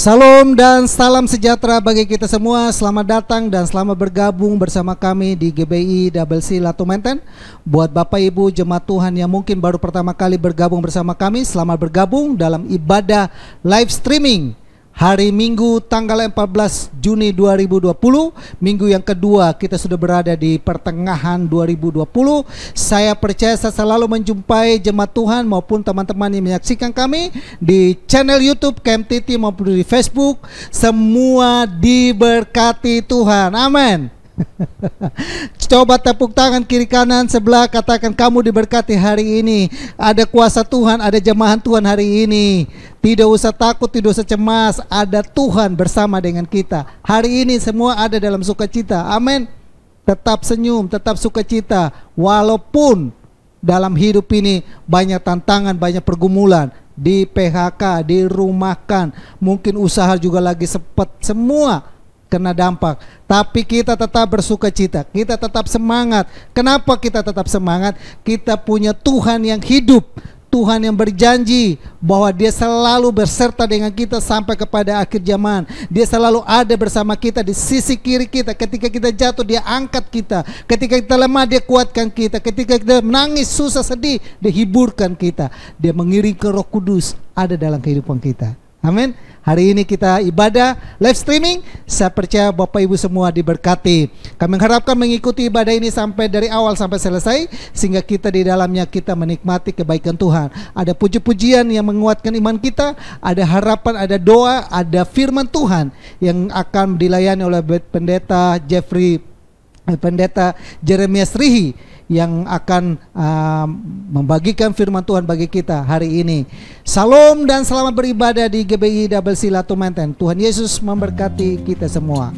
Salam dan salam sejahtera bagi kita semua. Selamat datang dan selamat bergabung bersama kami di GBI Double C Latu Menten. Buat Bapak Ibu jemaat Tuhan yang mungkin baru pertama kali bergabung bersama kami, selamat bergabung dalam ibadah live streaming hari Minggu tanggal 14 Juni 2020. Minggu yang kedua kita sudah berada di pertengahan 2020. Saya percaya saya selalu menjumpai jemaat Tuhan maupun teman-teman yang menyaksikan kami di channel YouTube KMTT maupun di Facebook. Semua diberkati Tuhan, amin. Coba tepuk tangan kiri kanan sebelah, katakan kamu diberkati hari ini. Ada kuasa Tuhan, ada jemaat Tuhan hari ini. Tidak usah takut, tidak usah cemas, ada Tuhan bersama dengan kita. Hari ini semua ada dalam sukacita, amin. Tetap senyum, tetap sukacita. Walaupun dalam hidup ini banyak tantangan, banyak pergumulan. Di PHK, dirumahkan, mungkin usaha juga lagi sepet, semua kena dampak, tapi kita tetap bersukacita, kita tetap semangat. Kenapa kita tetap semangat? Kita punya Tuhan yang hidup, Tuhan yang berjanji bahwa Dia selalu berserta dengan kita sampai kepada akhir zaman. Dia selalu ada bersama kita di sisi kiri kita. Ketika kita jatuh, Dia angkat kita. Ketika kita lemah, Dia kuatkan kita. Ketika kita menangis, susah, sedih, Dia hiburkan kita. Dia mengirimkan Roh Kudus ada dalam kehidupan kita. Amin. Hari ini kita ibadah live streaming. Saya percaya Bapak Ibu semua diberkati. Kami mengharapkan mengikuti ibadah ini sampai dari awal sampai selesai, sehingga kita di dalamnya kita menikmati kebaikan Tuhan. Ada puji-pujian yang menguatkan iman kita, ada harapan, ada doa, ada firman Tuhan yang akan dilayani oleh Pendeta Pendeta Jeremias Rihi yang akan membagikan firman Tuhan bagi kita hari ini. Salam dan selamat beribadah di GBI Double C Latu Menten. Tuhan Yesus memberkati kita semua.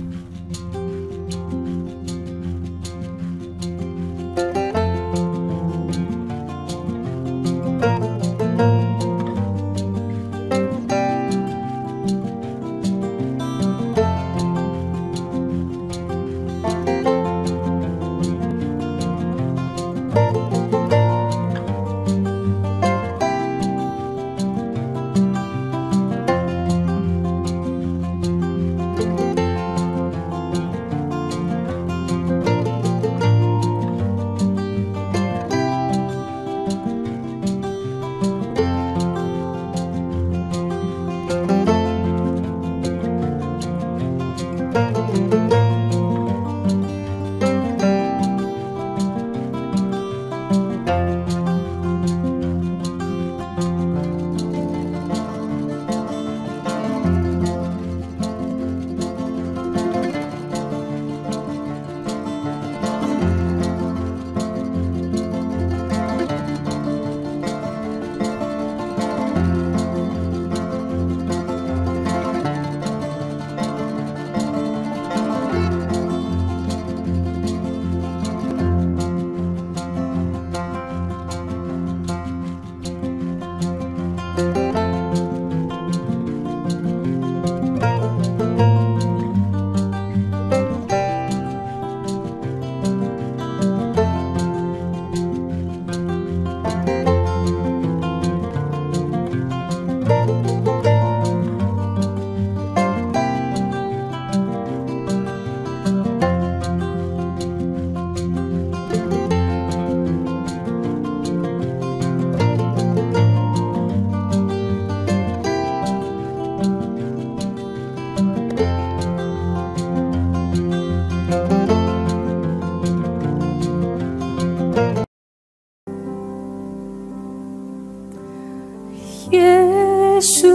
Yesus,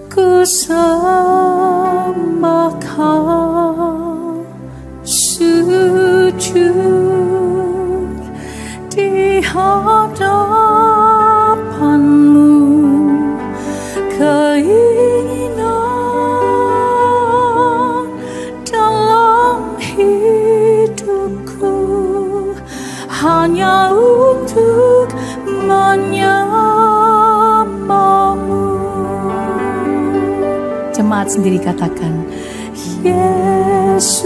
ku sembah Kau, sujud di hadapan-Mu, keinginan dalam hidupku hanya untuk menyembah-Mu. Jemaat sendiri katakan, Yesus.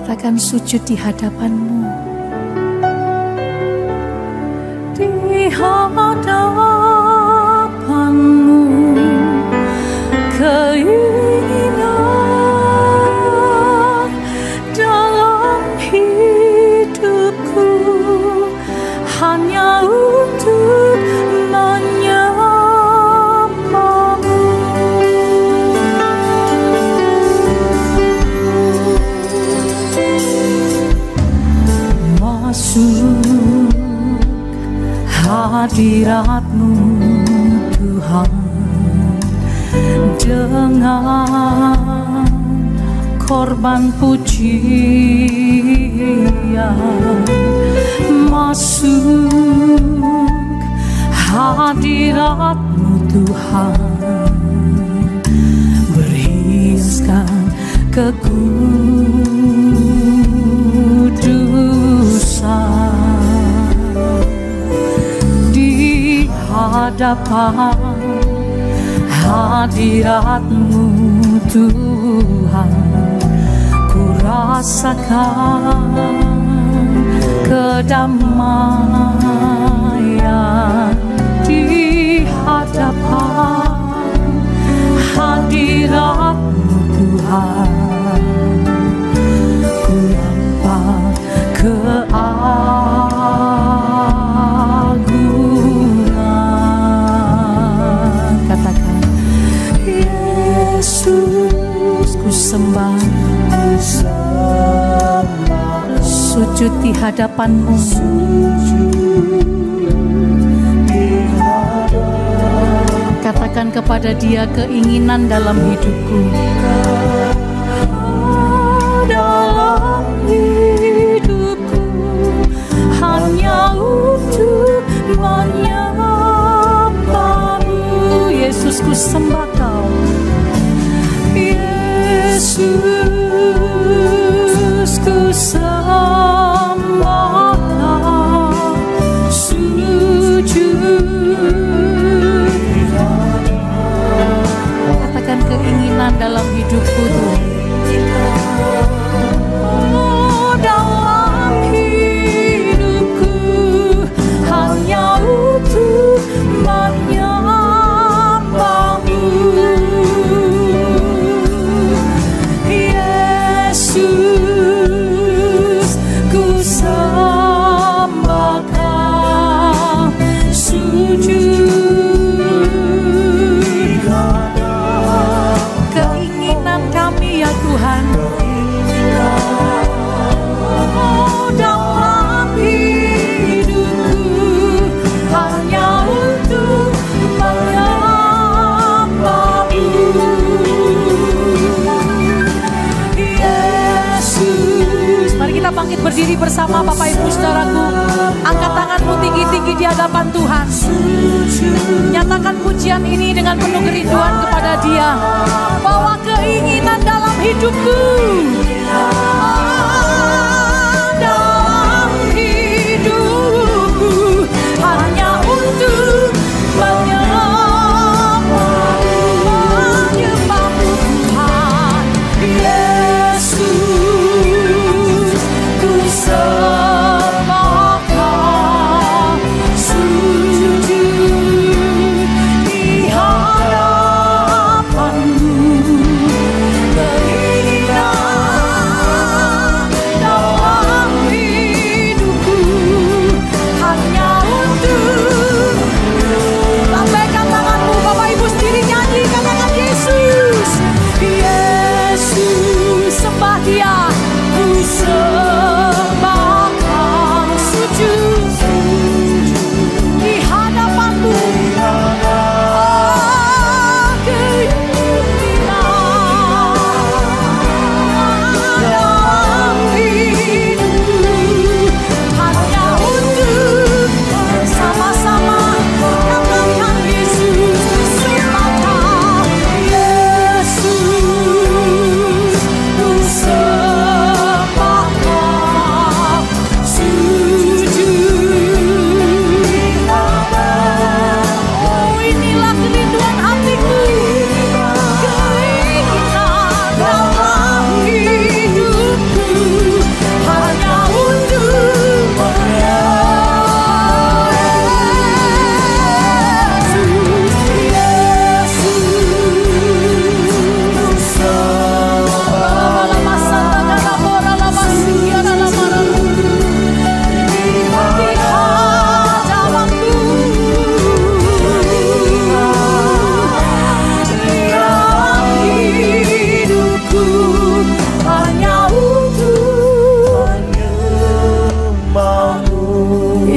Katakan sujud di hadapan-Mu. masuk hadirat-Mu Tuhan dengan korban pujian, masuk hadirat-Mu Tuhan, berhiaskan kekudusan di hadapan hadirat-Mu Tuhan. Ku rasakan kedamaian di hadapan hadirat-Mu Tuhan. Ku nampak keagungan. Katakan, Yesus, ku sembah, sujud di hadapan-Mu. Katakan kepada Dia keinginan dalam hidupku. Dalam hidupku hanya untuk menyembah-Mu. Yesus, ku sembah Kau. Yesus, ku sembah Kau. Sujud. Katakan keinginan dalam hidupku Tuhan. Dalam hidupku hanya untuk menyembah-Mu. Yesus, ku sembah Kau. Sujud. Keinginan kami ya Tuhan, dalam hidupku hanya untuk menyembah-Mu. Yesus, mari kita bangkit berdiri bersama Bapak Ibu Saudaraku. Angkat tanganmu tinggi-tinggi di hadapan Tuhan. Nyatakan pujian ini dengan penuh kerinduan kepada Dia. Bawa keinginan dalam hidupku. Dalam hidupku hanya untuk menyembah-Mu Tuhan. Yesus, ku sembah Kau. Sujud di hadapan-Mu. Keinginan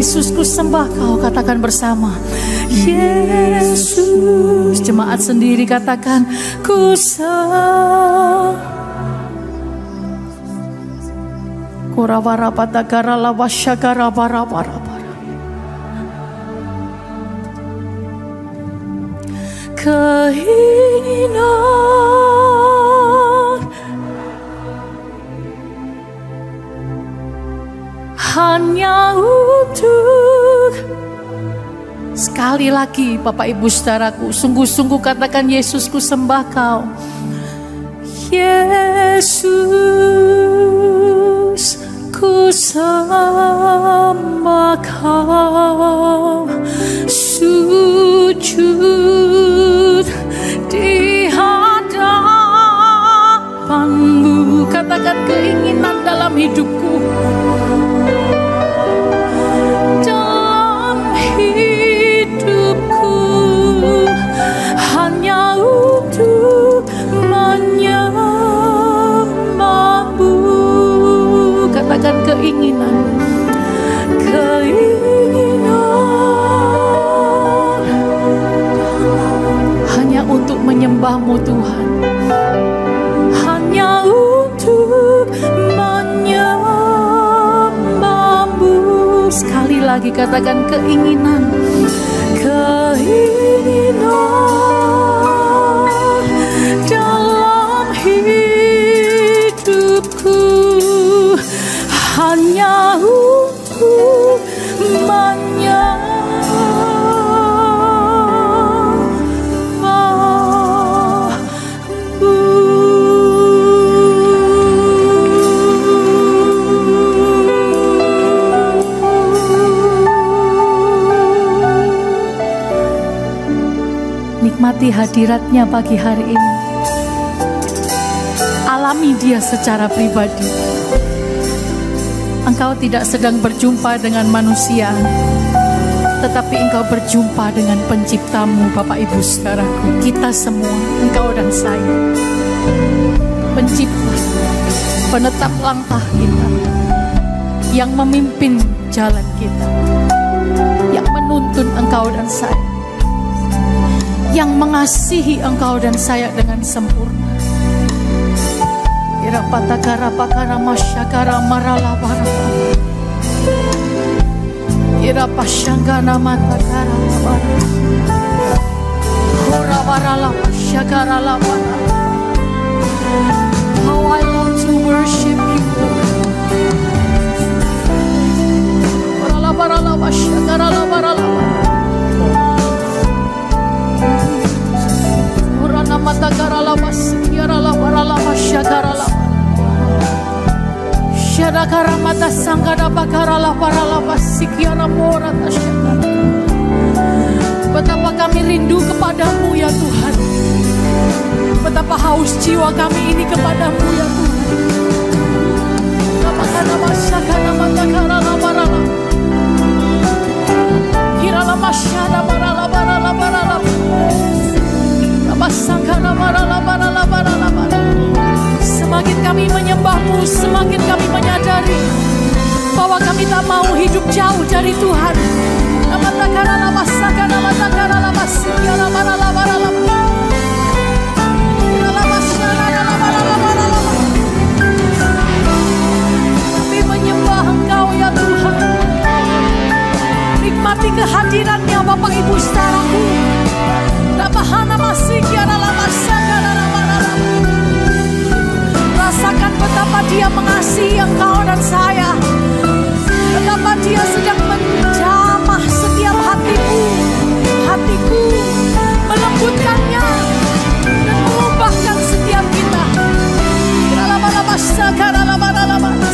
Yesus, ku sembah Kau. Katakan bersama, Yesus. Jemaat sendiri katakan, ku sembah. Kurawara patagara lawashagara bara. Keinginan hanya untuk. Sekali lagi Bapak Ibu Saudaraku, sungguh-sungguh katakan, Yesus, ku sembah Kau. Yesus, ku sembah Kau. Sujud di hadapan-Mu. Katakan keinginan dalam hidupku. Dalam hidupku hanya untuk menyembah-Mu. Katakan keinginan. Menyembah-Mu Tuhan, hanya untuk menyembah-Mu. Sekali lagi katakan keinginan. Keinginan dalam hidupku hanya untuk menyembah. Nikmati hadiratnya pagi hari ini. Alami Dia secara pribadi. Engkau tidak sedang berjumpa dengan manusia, tetapi engkau berjumpa dengan Pencipta-Mu, Bapak Ibu Saudaraku. Kita semua, engkau dan saya, Pencipta, penetap langkah kita, yang memimpin jalan kita, yang menuntun engkau dan saya, yang mengasihi engkau dan saya dengan sempurna. Irapatagara pakara masyagara marala baraba. Irapasyangana matagara labara. Horawarala masyagara labara. How I long to worship you. Barala masyagara labara labara. Matagara labas, yara labara labas, syagara labas. Syadakara mata sanggara bakara labara labas, sikiara mora tasyagara. Betapa kami rindu kepadamu ya Tuhan. Betapa haus jiwa kami ini kepadamu ya Tuhan. Labakana masyagara matagara labara labas. Kira labas, syada bara labara labara labas. Semakin kami menyembah-Mu, semakin kami menyadari bahwa kami tak mau hidup jauh dari Tuhan. Kami menyembah Engkau ya Tuhan. Nikmati kehadiran-Nya Bapak Ibu Saudaraku. Rasakan betapa Dia mengasihi engkau dan saya. Betapa Dia sedang menjamah setiap hatiku, melembutkannya dan mengubahkan setiap kita.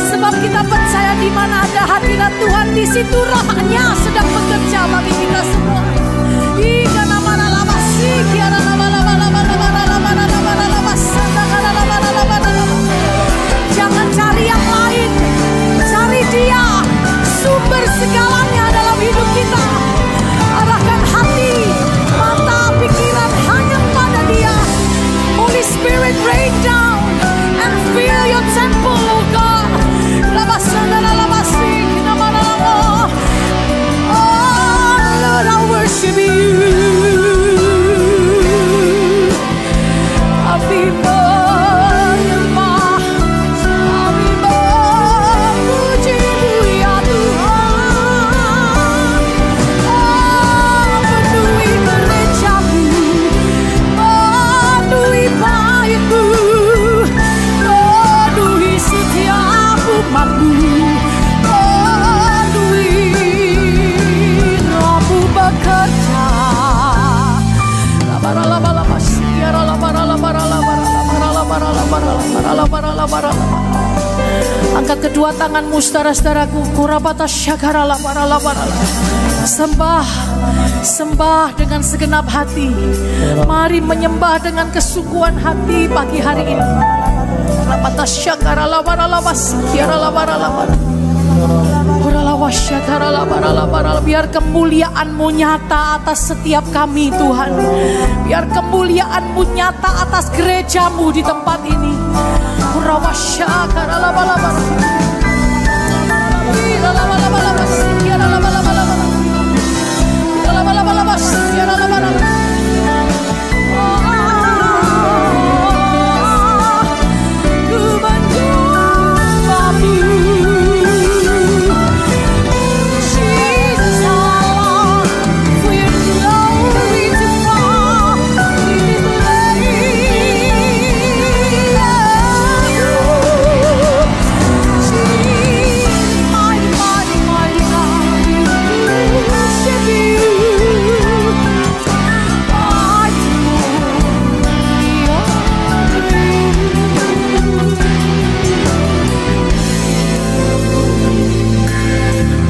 Sebab kita percaya di mana ada hadirat Tuhan, di situ Roh-Nya sedang bekerja bagi kita semua. Jangan cari yang lain, cari Dia, sumber segalanya dalam hidup kita. Arahkan hati, mata, pikiran hanya pada Dia. Holy Spirit rain down and fill your temple, oh God. kedua tanganmu saudara-saudaraku. Kurabata syakara labara. Sembah, sembah dengan segenap hati. Mari menyembah dengan kesungguhan hati pagi hari ini. Kurabata syakara labara sikiara labara. Biar kemuliaan-Mu nyata atas setiap kami Tuhan. Biar kemuliaan-Mu nyata atas gereja-Mu di tempat ini.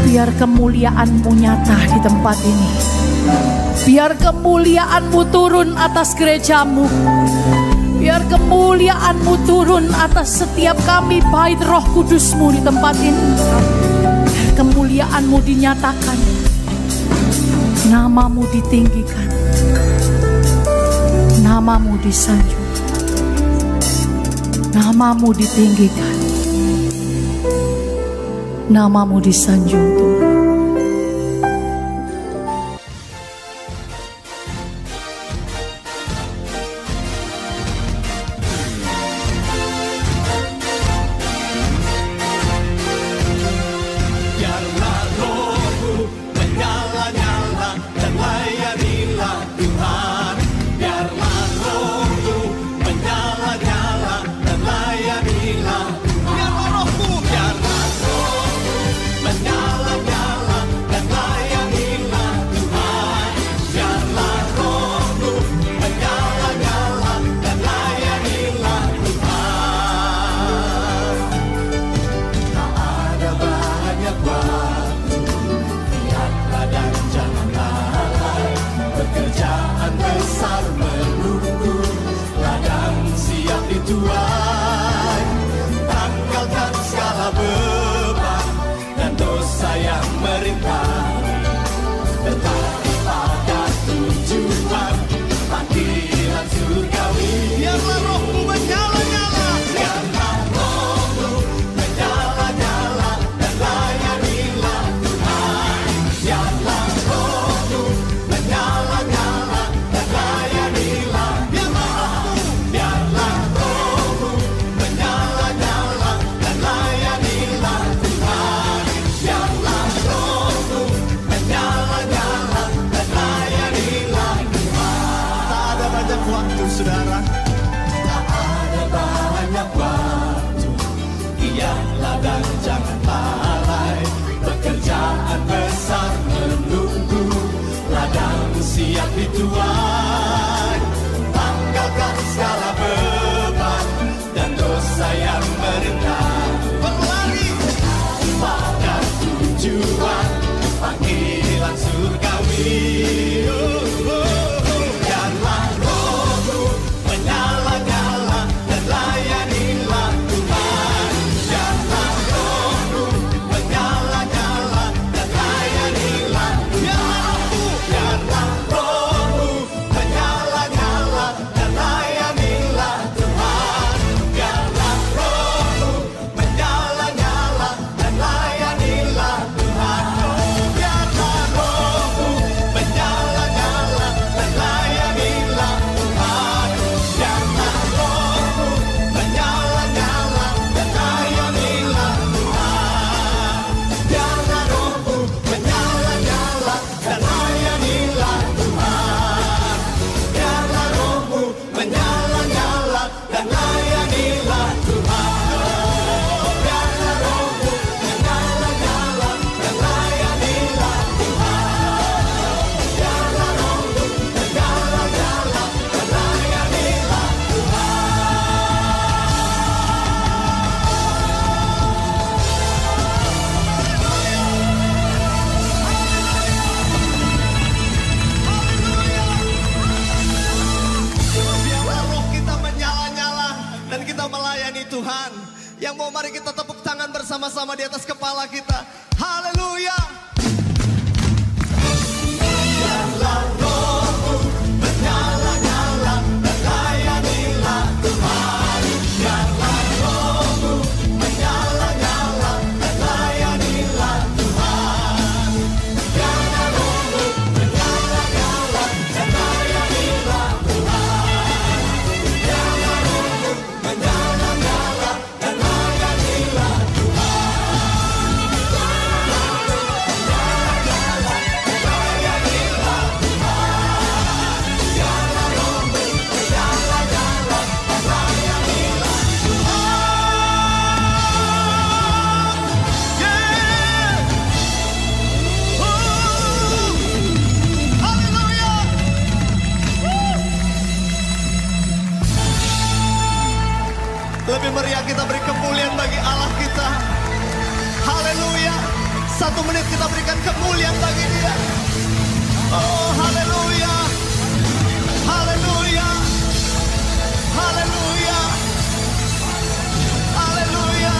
Biar kemuliaan-Mu nyata di tempat ini. Biar kemuliaan-Mu turun atas gereja-Mu. Biar kemuliaan-Mu turun atas setiap kami, bait Roh Kudus-Mu di tempat ini. Biar kemuliaan-Mu dinyatakan, nama-Mu ditinggikan, nama-Mu disanjung, nama-Mu ditinggikan, nama-Mu disanjung Tuhan. Biarlah rohmu menyala-nyala dan layanilah Tuhan. Biarlah rohmu menyala-nyala dan layanilah Tuhan. Biarlah rohmu menyala-nyala dan layanilah Tuhan. Biarlah rohmu menyala-nyala dan layanilah Tuhan. Tak ada banyak waktu, lihatlah dan jangan lalai. Pekerjaan besar menunggu, ladang siap dituai. Tanggalkan segala beban dan dosa yang merintangi, tetapi pada tujuan panggilan surgawi. Biarlah rohmu menyala-nyala, biarlah rohmu menyala-nyala dan layanilah Tuhan. Biarlah rohmu menyala-nyala dan layanilah. Biarlah rohmu menyala-nyala dan layanilah Tuhan. Biarlah rohmu menyala-nyala dan layanilah Tuhan. Tak ada banyak waktu saudara, tak ada banyak waktu. Diamlah dan jangan lalai. Pekerjaan besar menunggu, ladang siap dituai. Tanggalkan segala beban dan dosa yang merintangi. Berlari pada tujuan panggilan surgawi. Biarlah rohmu menyala-nyala dan layanilah Tuhan. Biarlah rohmu menyala-nyala dan layanilah. Biarlah rohmu menyala-nyala dan layanilah Tuhan. Biarlah rohmu menyala-nyala dan layanilah Tuhan. Biarlah rohmu menyala-nyala bersama-sama di atas kepala kita. Haleluya. Biarlah rohmu menyala-nyala dan layanilah Tuhan. Biarlah rohmu menyala-nyala dan layanilah Tuhan. Biarlah rohmu menyala-nyala dan layanilah Tuhan. Biarlah rohmu menyala-nyala dan layanilah Lebih meriah kita beri kemuliaan bagi Allah kita. Haleluya. 1 menit kita berikan kemuliaan bagi Dia. Oh, haleluya. Haleluya. Haleluya. Haleluya.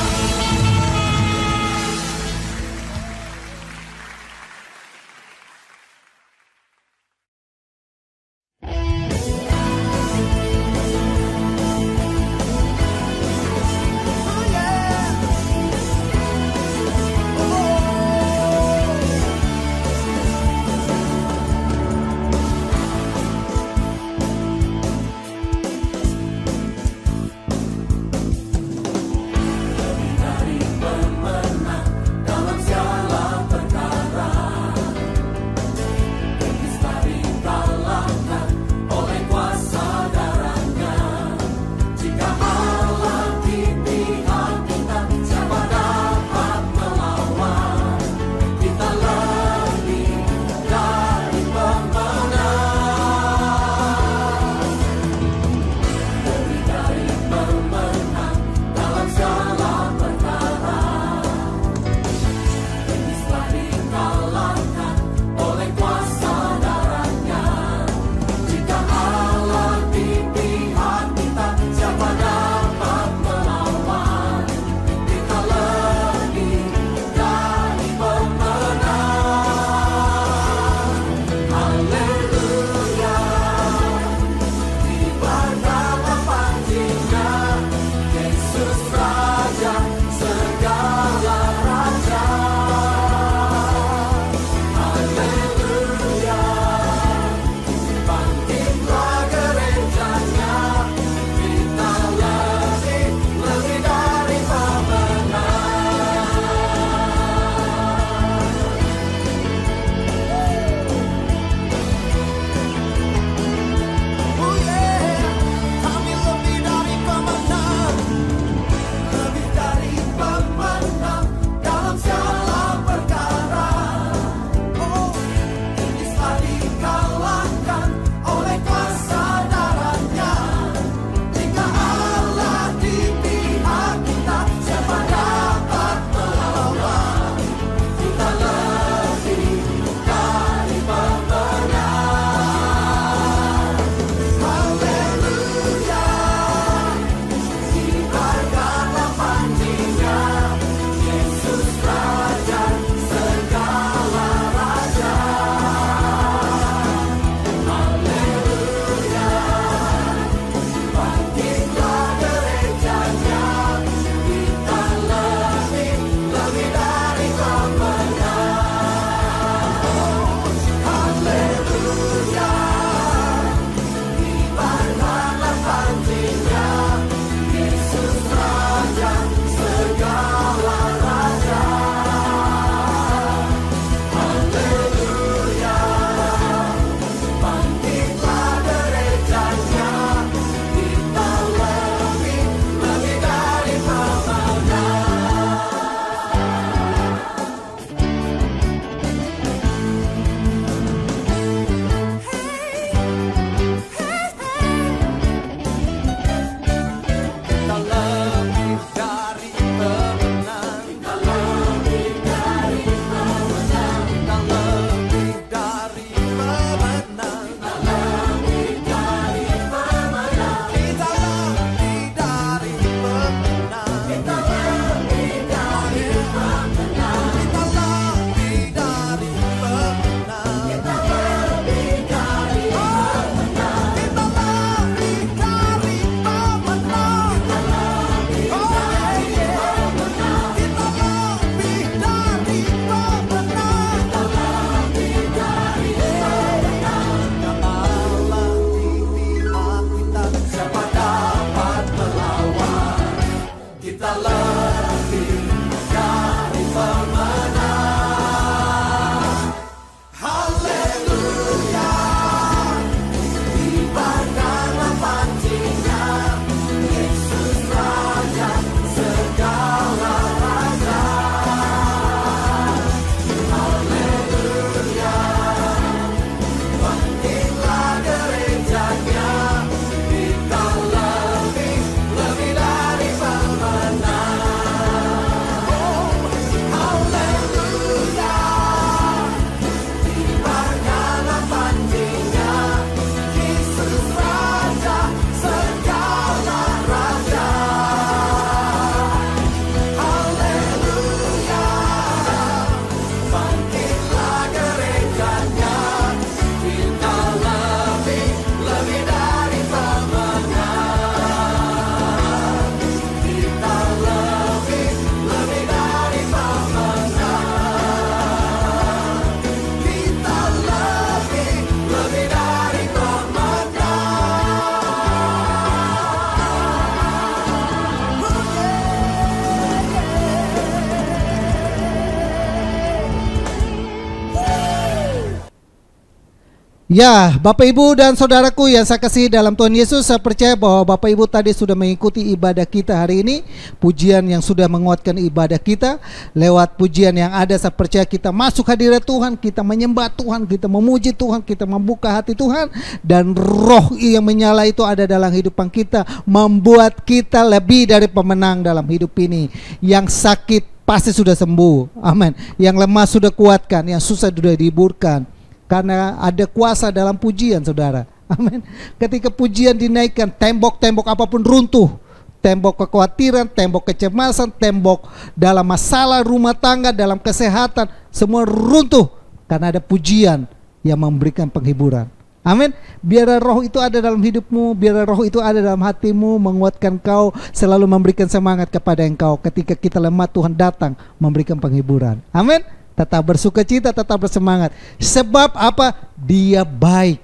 Ya, Bapak Ibu dan Saudaraku yang saya kasih dalam Tuhan Yesus, saya percaya bahwa Bapak Ibu tadi sudah mengikuti ibadah kita hari ini. Pujian yang sudah menguatkan ibadah kita. Lewat pujian yang ada, saya percaya kita masuk hadirat Tuhan, kita menyembah Tuhan, kita memuji Tuhan, kita membuka hati Tuhan. Dan roh yang menyala itu ada dalam hidupan kita, membuat kita lebih dari pemenang dalam hidup ini. Yang sakit pasti sudah sembuh, amin. Yang lemah sudah kuatkan, yang susah sudah dihiburkan. Karena ada kuasa dalam pujian, saudara. Amin. Ketika pujian dinaikkan, tembok-tembok apapun runtuh. Tembok kekhawatiran, tembok kecemasan, tembok dalam masalah rumah tangga, dalam kesehatan, semua runtuh. Karena ada pujian yang memberikan penghiburan. Amin. Biar roh itu ada dalam hidupmu, biar roh itu ada dalam hatimu, menguatkan kau, selalu memberikan semangat kepada engkau. Ketika kita lemah, Tuhan datang memberikan penghiburan. Amin. Tetap bersuka cita, tetap bersemangat. Sebab apa? Dia baik.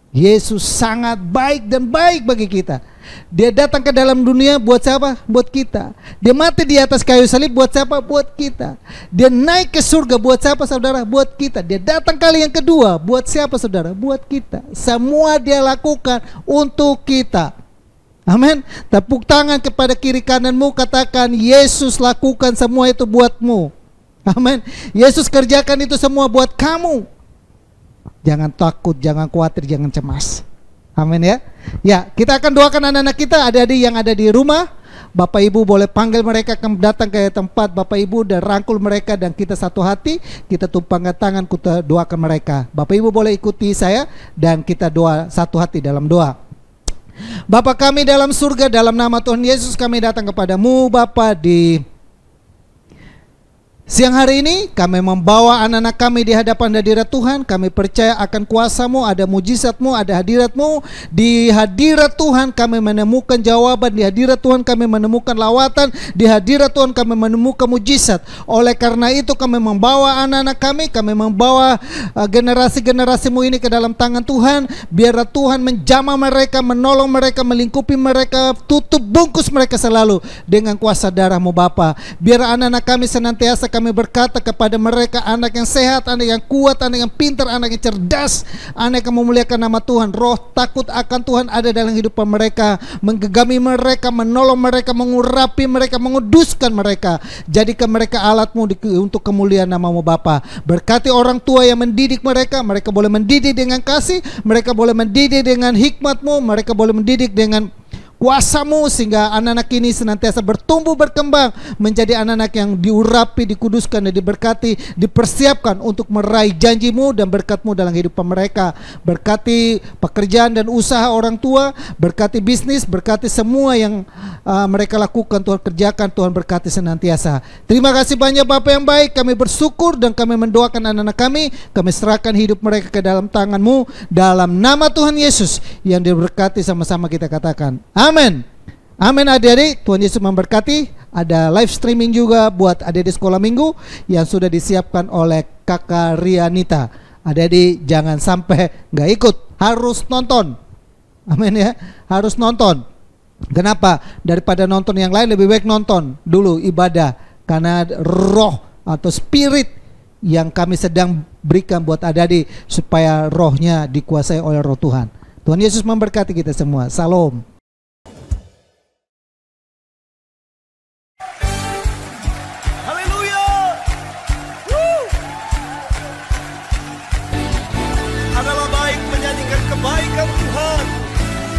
Yesus sangat baik dan baik bagi kita. Dia datang ke dalam dunia buat siapa? Buat kita. Dia mati di atas kayu salib buat siapa? Buat kita. Dia naik ke surga buat siapa, saudara? Buat kita. Dia datang kali yang kedua buat siapa, saudara? Buat kita. Semua dia lakukan untuk kita. Amin. Tepuk tangan kepada kiri kananmu, katakan, Yesus lakukan semua itu buatmu. Amin. Yesus kerjakan itu semua buat kamu. Jangan takut, jangan khawatir, jangan cemas. Amin ya. Ya, kita akan doakan anak-anak kita, adik-adik yang ada di rumah. Bapak Ibu boleh panggil mereka datang ke tempat Bapak Ibu dan rangkul mereka, dan kita satu hati, kita tumpangkan tangan, kita doakan mereka. Bapak Ibu boleh ikuti saya dan kita doa satu hati dalam doa. Bapa kami dalam surga, dalam nama Tuhan Yesus kami datang kepadamu Bapa di siang hari ini. Kami membawa anak-anak kami di hadapan hadirat Tuhan. Kami percaya akan kuasa-Mu, ada mujizat-Mu, ada hadirat-Mu. Di hadirat Tuhan kami menemukan jawaban, di hadirat Tuhan kami menemukan lawatan, di hadirat Tuhan kami menemukan mujizat. Oleh karena itu kami membawa anak-anak kami membawa generasi-generasi-Mu ini ke dalam tangan Tuhan. Biarlah Tuhan menjamah mereka, menolong mereka, melingkupi mereka, tutup bungkus mereka selalu dengan kuasa darah-Mu Bapa. Biar anak-anak kami senantiasa kami berkata kepada mereka, anak yang sehat, anak yang kuat, anak yang pintar, anak yang cerdas, anak yang memuliakan nama Tuhan. Roh takut akan Tuhan ada dalam hidupan mereka, menggegami mereka, menolong mereka, mengurapi mereka, menguduskan mereka. Jadikan mereka alat-Mu untuk kemuliaan nama-Mu Bapa. Berkati orang tua yang mendidik mereka, mereka boleh mendidik dengan kasih, mereka boleh mendidik dengan hikmat-Mu, mereka boleh mendidik dengan kuasa-Mu, sehingga anak-anak ini senantiasa bertumbuh berkembang menjadi anak-anak yang diurapi, dikuduskan dan diberkati, dipersiapkan untuk meraih janji-Mu dan berkat-Mu dalam kehidupan mereka. Berkati pekerjaan dan usaha orang tua, berkati bisnis, berkati semua yang mereka lakukan, Tuhan kerjakan, Tuhan berkati senantiasa. Terima kasih banyak Bapa yang baik, kami bersyukur dan kami mendoakan anak-anak kami serahkan hidup mereka ke dalam tangan-Mu, dalam nama Tuhan Yesus yang diberkati. Sama-sama kita katakan amin. Amin adik-adik, Tuhan Yesus memberkati. Ada live streaming juga buat adik-adik sekolah minggu yang sudah disiapkan oleh Kakak Rianita. Adik-adik jangan sampai nggak ikut, harus nonton. Amin ya, harus nonton. Kenapa? Daripada nonton yang lain, lebih baik nonton dulu ibadah. Karena roh atau spirit yang kami sedang berikan buat adik-adik supaya rohnya dikuasai oleh roh Tuhan. Tuhan Yesus memberkati kita semua. Salam. Kebaikan Tuhan,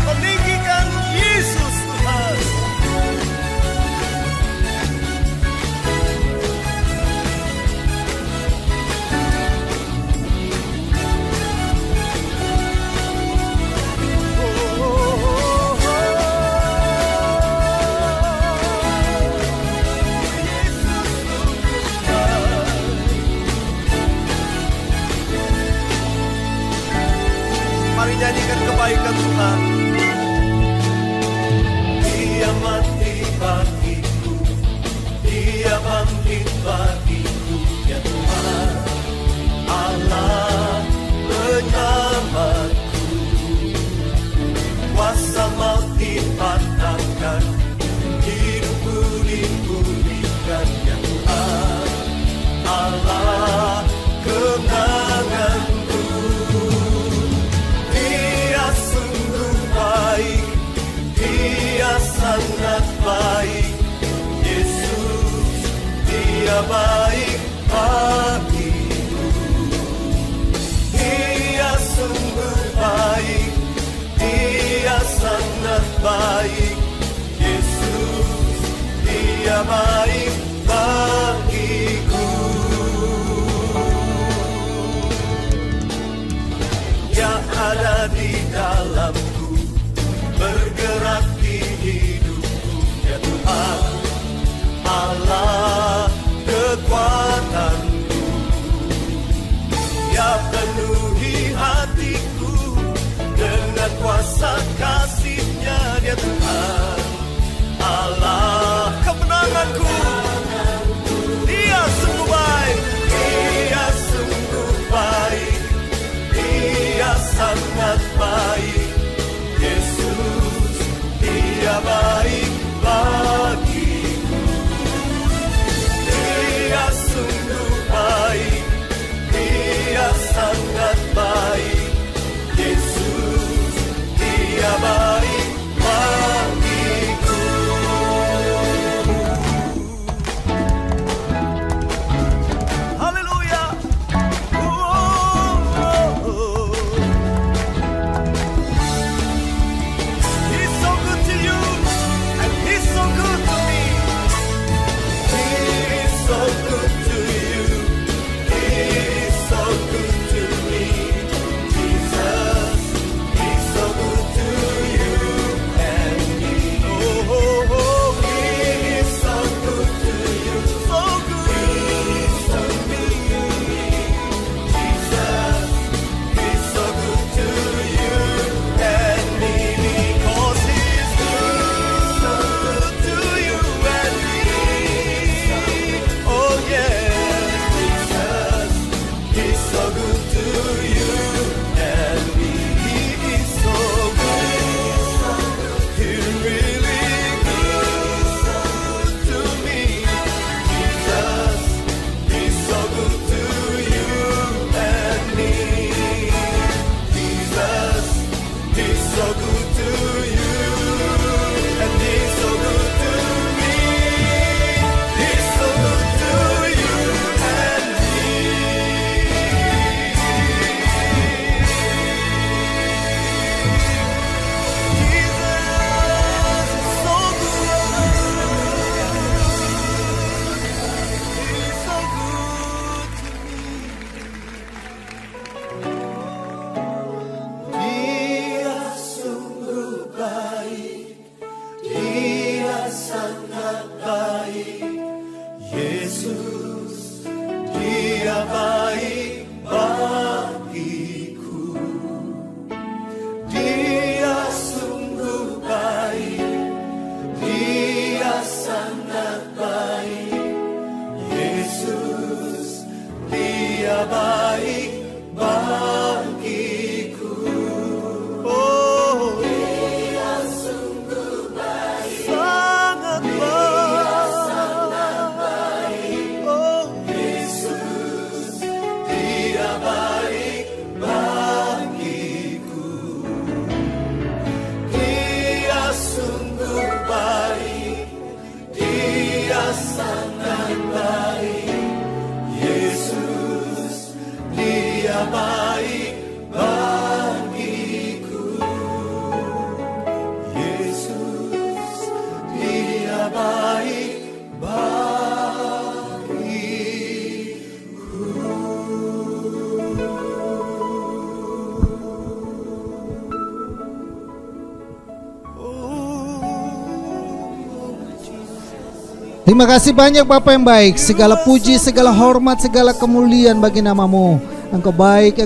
meninggikan Yesus Tuhan. Mari nyanyikan kebaikan Tuhan. Dia mati bagiku, Dia bangkit bagiku, ya Tuhan Allah penyelamatku. Kuasa maut dipatahkan, hidupku dipulihkan, ya Tuhan Allah kemenanganku. Dia baik bagiku. Dia ada di dalamku, bergerak di hidupku. Ya Tuhan, Allah kekuatanku. Dia penuhi hatiku dengan kuasa kasih-Nya. Dia Tuhan, Allah kemenanganku. Dia sungguh baik, Dia sungguh baik, Dia sangat baik. Yesus, Dia baik bagiku. Dia sungguh baik, Dia sangat baik. Yesus, Dia baik bagiku. Haleluya. He's so good to you, and He's so good to me. He is so good to you. He is so good to me. Jesus, He's so good to you and me. Oh, oh, oh, He is so good to you. So good. He is so good to me. Jesus, He's so good to you and me. Because He's good, so good to you and me. Oh yeah, Jesus, He's so good to you and me. He is so good. He's really good to me. Jesus, He's so good to you and me. Jesus, He's so good to you and He's so good to me. He's so good to you and me. Jesus is so good. He's so good to me. Dia sungguh baik, Dia sangat baik. Yesus, Dia baik bagiku. Dia sungguh baik, Dia sangat baik. Yesus, Dia baik bagiku. Oh, Dia sungguh baik, sangat baik. Oh, Yesus, Dia baik bagiku. Dia sungguh baik, Dia sangat baik. Yesus, Dia baik bagiku. Yesus, Dia baik Terima kasih banyak Bapa yang baik. Segala puji, segala hormat, segala kemuliaan bagi nama-Mu. Engkau baik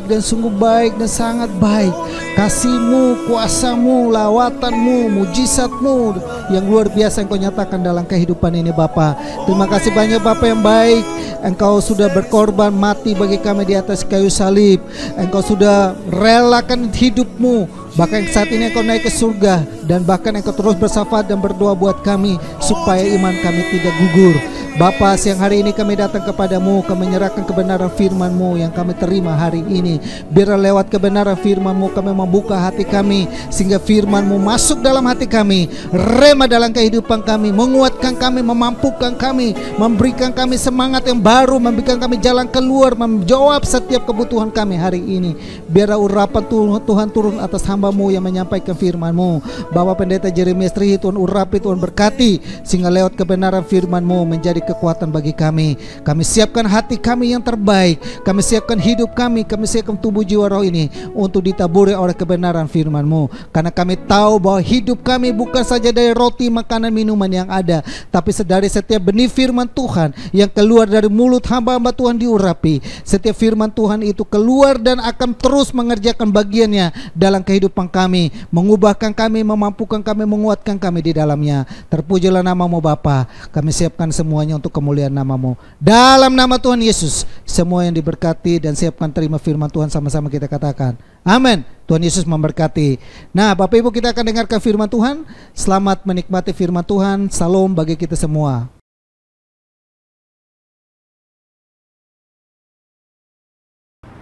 dan sungguh baik dan sangat baik. Kasih-Mu, kuasa-Mu, lawatan-Mu, mujizat-Mu yang luar biasa Engkau nyatakan dalam kehidupan ini Bapa. Terima kasih banyak Bapa yang baik. Engkau sudah berkorban mati bagi kami di atas kayu salib. Engkau sudah relakan hidup-Mu. Bahkan saat ini Engkau naik ke surga. Dan bahkan Engkau terus bersyafaat dan berdoa buat kami supaya iman kami tidak gugur. Bapa, siang hari ini kami datang kepadamu, kami menyerahkan kebenaran firman-Mu yang kami terima hari ini. Biarlah lewat kebenaran firman-Mu kami membuka hati kami, sehingga firman-Mu masuk dalam hati kami, rema dalam kehidupan kami, menguatkan kami, memampukan kami, memberikan kami semangat yang baru, memberikan kami jalan keluar, menjawab setiap kebutuhan kami hari ini. Biarlah urapan Tuhan turun atas hamba-Mu yang menyampaikan firman-Mu. Bapak Pendeta Jeremy Istri, Tuhan urapi, Tuhan berkati, sehingga lewat kebenaran firman-Mu menjadi kekuatan bagi kami. Kami siapkan hati kami yang terbaik, kami siapkan hidup kami siapkan tubuh jiwa roh ini untuk ditaburi oleh kebenaran firman-Mu. Karena kami tahu bahwa hidup kami bukan saja dari roti, makanan, minuman yang ada, tapi dari setiap benih firman Tuhan yang keluar dari mulut hamba-hamba Tuhan diurapi. Setiap firman Tuhan itu keluar dan akan terus mengerjakan bagiannya dalam kehidupan kami, mengubahkan kami, memampukan kami, menguatkan kami di dalamnya. Terpujilah nama-Mu Bapa. Kami siapkan semuanya untuk kemuliaan nama-Mu. Dalam nama Tuhan Yesus, semua yang diberkati dan siapkan terima firman Tuhan, sama-sama kita katakan amin. Tuhan Yesus memberkati. Nah, Bapak Ibu, kita akan dengarkan firman Tuhan. Selamat menikmati firman Tuhan. Salam bagi kita semua.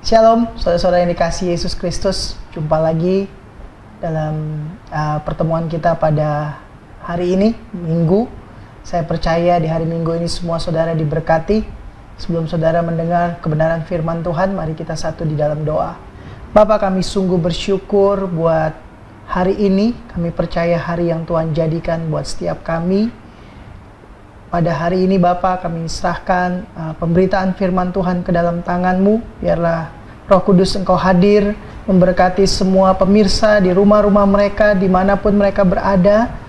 Shalom, saudara-saudara yang dikasihi Yesus Kristus. Jumpa lagi dalam pertemuan kita pada hari ini, Minggu. Saya percaya di hari Minggu ini semua saudara diberkati. Sebelum saudara mendengar kebenaran firman Tuhan, mari kita satu di dalam doa. Bapa, kami sungguh bersyukur buat hari ini. Kami percaya hari yang Tuhan jadikan buat setiap kami. Pada hari ini Bapa, kami serahkan pemberitaan firman Tuhan ke dalam tangan-Mu. Biarlah Roh Kudus Engkau hadir, memberkati semua pemirsa di rumah-rumah mereka, dimanapun mereka berada.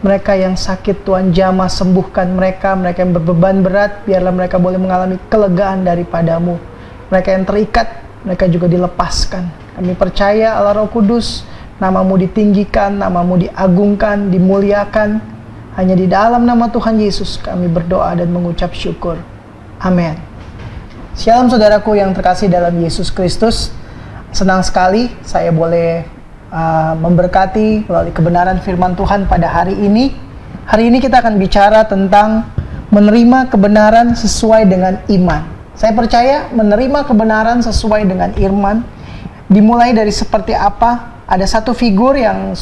Mereka yang sakit, Tuhan jamah sembuhkan mereka. Mereka yang berbeban berat, biarlah mereka boleh mengalami kelegaan daripada-Mu. Mereka yang terikat, mereka juga dilepaskan. Kami percaya Allah Roh Kudus, nama-Mu ditinggikan, nama-Mu diagungkan, dimuliakan. Hanya di dalam nama Tuhan Yesus kami berdoa dan mengucap syukur. Amin. Shalom saudaraku yang terkasih dalam Yesus Kristus. Senang sekali saya boleh memberkati melalui kebenaran firman Tuhan pada hari ini. Hari ini kita akan bicara tentang menerima kebenaran sesuai dengan iman. Saya percaya menerima kebenaran sesuai dengan iman dimulai dari seperti apa. Ada satu figur yang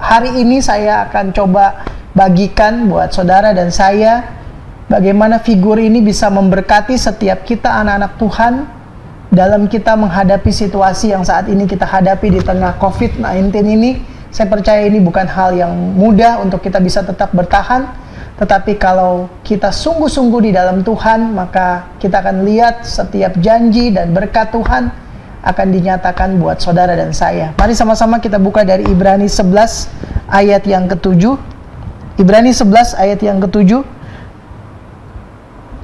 hari ini saya akan coba bagikan buat saudara dan saya, bagaimana figur ini bisa memberkati setiap kita anak-anak Tuhan dalam kita menghadapi situasi yang saat ini kita hadapi di tengah COVID-19 ini. Saya percaya ini bukan hal yang mudah untuk kita bisa tetap bertahan, tetapi kalau kita sungguh-sungguh di dalam Tuhan, maka kita akan lihat setiap janji dan berkat Tuhan akan dinyatakan buat saudara dan saya. Mari sama-sama kita buka dari Ibrani 11 ayat yang ke-7. Ibrani 11 ayat yang ke-7.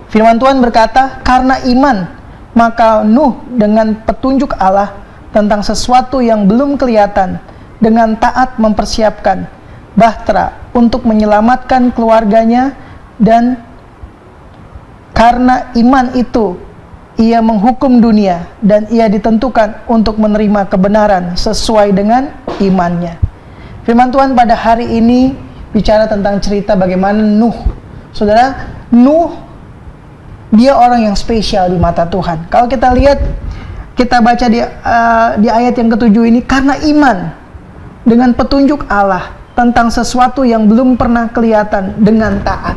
Firman Tuhan berkata, karena iman maka Nuh dengan petunjuk Allah tentang sesuatu yang belum kelihatan dengan taat mempersiapkan bahtera untuk menyelamatkan keluarganya, dan karena iman itu ia menghukum dunia dan ia ditentukan untuk menerima kebenaran sesuai dengan imannya. Firman Tuhan pada hari ini bicara tentang cerita bagaimana Nuh. Saudara, Nuh dia orang yang spesial di mata Tuhan. Kalau kita lihat, kita baca di ayat yang ke-7 ini, karena iman dengan petunjuk Allah tentang sesuatu yang belum pernah kelihatan dengan taat.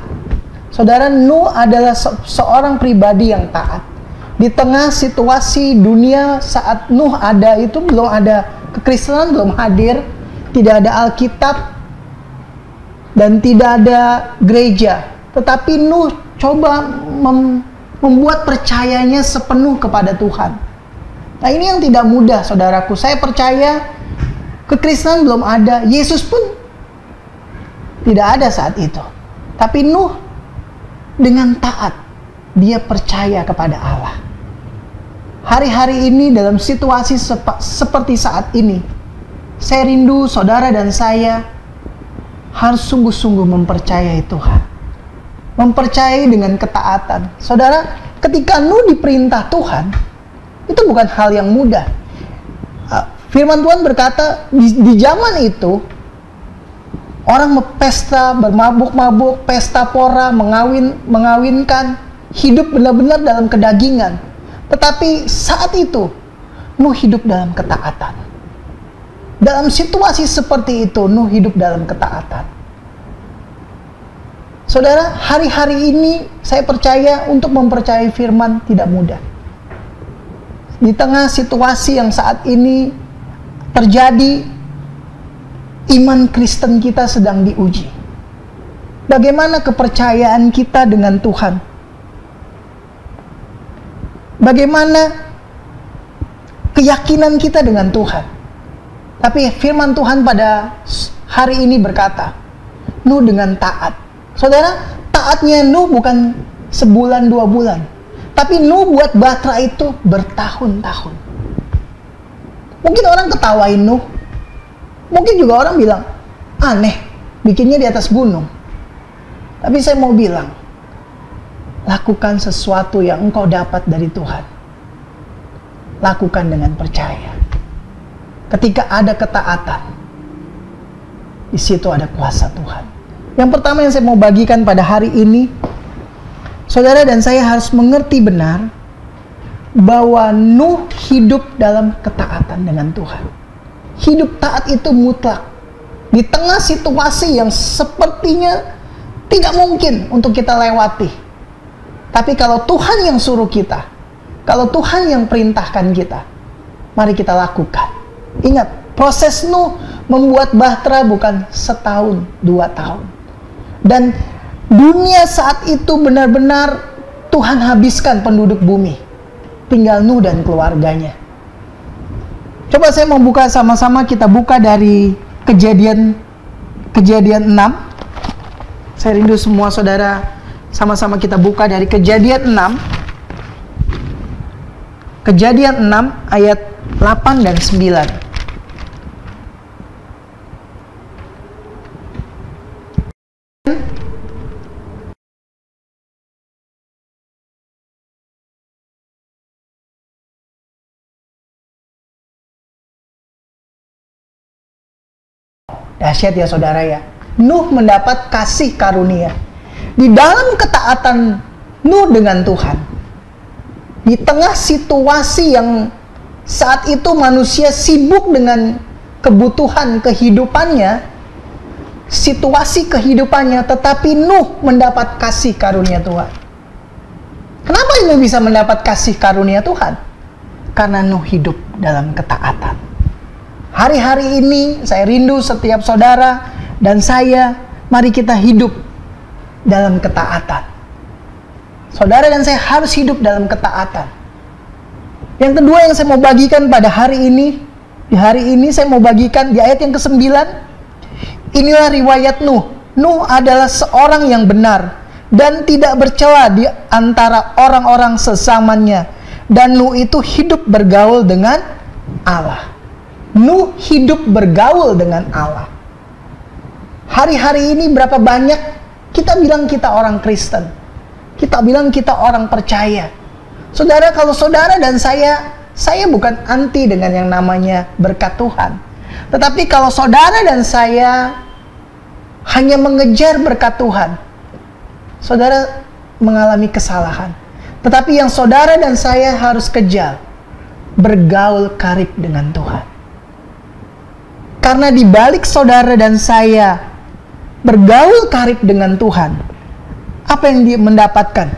Saudara, Nuh adalah seorang pribadi yang taat. Di tengah situasi dunia saat Nuh ada itu belum ada kekristenan, belum hadir, tidak ada Alkitab dan tidak ada gereja. Tetapi Nuh coba membuat percayanya sepenuh kepada Tuhan. Nah, ini yang tidak mudah, saudaraku. Saya percaya kekristenan belum ada, Yesus pun tidak ada saat itu. Tapi Nuh dengan taat, dia percaya kepada Allah. Hari-hari ini dalam situasi seperti saat ini, saya rindu saudara dan saya harus sungguh-sungguh mempercayai Tuhan. Mempercayai dengan ketaatan. Saudara, ketika Nuh diperintah Tuhan, itu bukan hal yang mudah. Firman Tuhan berkata, di zaman itu Orang pesta, bermabuk-mabuk, pesta pora, mengawinkan, hidup benar-benar dalam kedagingan. Tetapi saat itu, Nuh hidup dalam ketaatan. Dalam situasi seperti itu, Nuh hidup dalam ketaatan. Saudara, hari-hari ini saya percaya untuk mempercayai firman tidak mudah. Di tengah situasi yang saat ini terjadi, iman Kristen kita sedang diuji. Bagaimana kepercayaan kita dengan Tuhan? Bagaimana keyakinan kita dengan Tuhan? Tapi firman Tuhan pada hari ini berkata, Nuh dengan taat. Saudara, taatnya Nuh bukan sebulan 2 bulan. Tapi Nuh buat bahtera itu bertahun-tahun. Mungkin orang ketawain Nuh. Mungkin juga orang bilang, aneh, bikinnya di atas gunung. Tapi saya mau bilang, lakukan sesuatu yang engkau dapat dari Tuhan. Lakukan dengan percaya. Ketika ada ketaatan, di situ ada kuasa Tuhan. Yang pertama yang saya mau bagikan pada hari ini, saudara dan saya harus mengerti benar bahwa Nuh hidup dalam ketaatan dengan Tuhan. Hidup taat itu mutlak. Di tengah situasi yang sepertinya tidak mungkin untuk kita lewati. Tapi kalau Tuhan yang suruh kita, kalau Tuhan yang perintahkan kita, mari kita lakukan. Ingat, proses Nuh membuat bahtera bukan 1 2 tahun. Dan dunia saat itu benar-benar Tuhan habiskan penduduk bumi. Tinggal Nuh dan keluarganya. Coba saya mau buka sama-sama, kita buka dari Kejadian 6. Saya rindu semua saudara sama-sama kita buka dari Kejadian 6. Kejadian 6 ayat 8 dan 9. Dahsyat ya saudara ya. Nuh mendapat kasih karunia. Di dalam ketaatan Nuh dengan Tuhan. Di tengah situasi yang saat itu manusia sibuk dengan kebutuhan kehidupannya, situasi kehidupannya, tetapi Nuh mendapat kasih karunia Tuhan. Kenapa Nuh bisa mendapat kasih karunia Tuhan? Karena Nuh hidup dalam ketaatan. Hari-hari ini saya rindu setiap saudara dan saya, mari kita hidup dalam ketaatan. Saudara dan saya harus hidup dalam ketaatan. Yang kedua yang saya mau bagikan pada hari ini, di hari ini saya mau bagikan di ayat yang ke-9. Inilah riwayat Nuh. Nuh adalah seorang yang benar dan tidak bercela di antara orang-orang sesamanya. Dan Nuh itu hidup bergaul dengan Allah. Nuh hidup bergaul dengan Allah. Hari-hari ini berapa banyak kita bilang kita orang Kristen. Kita bilang kita orang percaya. Saudara, kalau saudara dan saya bukan anti dengan yang namanya berkat Tuhan. Tetapi kalau saudara dan saya hanya mengejar berkat Tuhan, saudara mengalami kesalahan. Tetapi yang saudara dan saya harus kejar, bergaul karib dengan Tuhan. Karena di balik saudara dan saya bergaul karib dengan Tuhan, apa yang dia mendapatkan?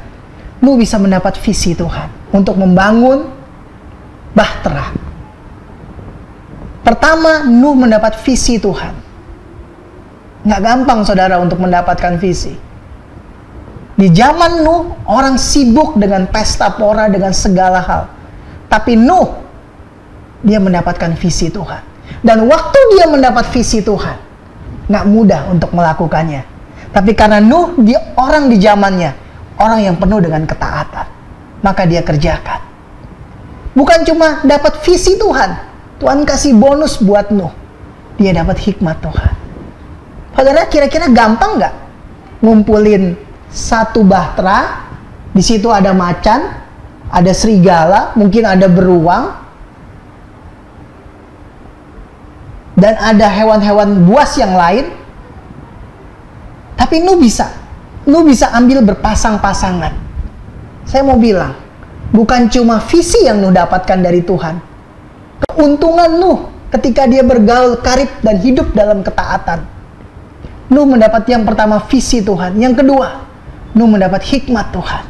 Nuh bisa mendapat visi Tuhan untuk membangun bahtera. Pertama, Nuh mendapat visi Tuhan. Nggak gampang saudara untuk mendapatkan visi. Di zaman Nuh, orang sibuk dengan pesta pora, dengan segala hal. Tapi Nuh, dia mendapatkan visi Tuhan. Dan waktu dia mendapat visi Tuhan, nggak mudah untuk melakukannya. Tapi karena Nuh, dia orang di zamannya, orang yang penuh dengan ketaatan, maka dia kerjakan. Bukan cuma dapat visi Tuhan, Tuhan kasih bonus buat Nuh, dia dapat hikmat Tuhan. Saudara, kira-kira gampang nggak ngumpulin satu bahtera? Di situ ada macan, ada serigala, mungkin ada beruang, dan ada hewan-hewan buas yang lain. Tapi Nuh bisa ambil berpasang-pasangan. Saya mau bilang, bukan cuma visi yang Nuh dapatkan dari Tuhan. Keuntungan Nuh ketika dia bergaul karib dan hidup dalam ketaatan. Nuh mendapat yang pertama visi Tuhan. Yang kedua, Nuh mendapat hikmat Tuhan.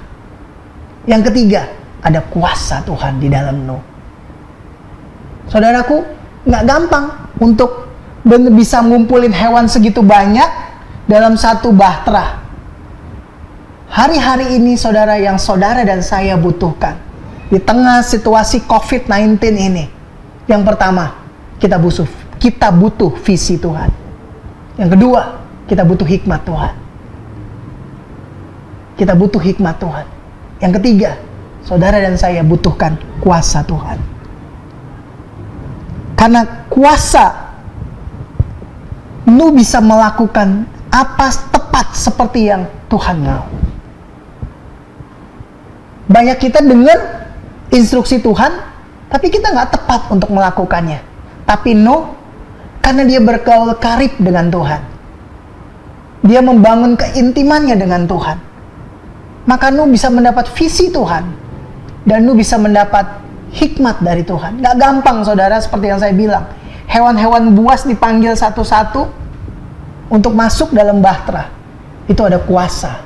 Yang ketiga, ada kuasa Tuhan di dalam Nuh. Saudaraku, nggak gampang untuk bisa ngumpulin hewan segitu banyak dalam satu bahtera. Hari-hari ini saudara, yang saudara dan saya butuhkan di tengah situasi COVID-19 ini, yang pertama, kita butuh visi Tuhan. Yang kedua, kita butuh hikmat Tuhan. Kita butuh hikmat Tuhan. Yang ketiga, saudara dan saya butuhkan kuasa Tuhan. Karena kuasa, Nuh bisa melakukan apa tepat seperti yang Tuhan mau. Banyak kita dengar instruksi Tuhan, tapi kita nggak tepat untuk melakukannya. Tapi Nuh, karena dia bergaul karib dengan Tuhan, dia membangun keintimannya dengan Tuhan, maka Nuh bisa mendapat visi Tuhan, dan Nuh bisa mendapat hikmat dari Tuhan. Nggak gampang saudara, seperti yang saya bilang. Hewan-hewan buas dipanggil satu-satu untuk masuk dalam bahtera. Itu ada kuasa.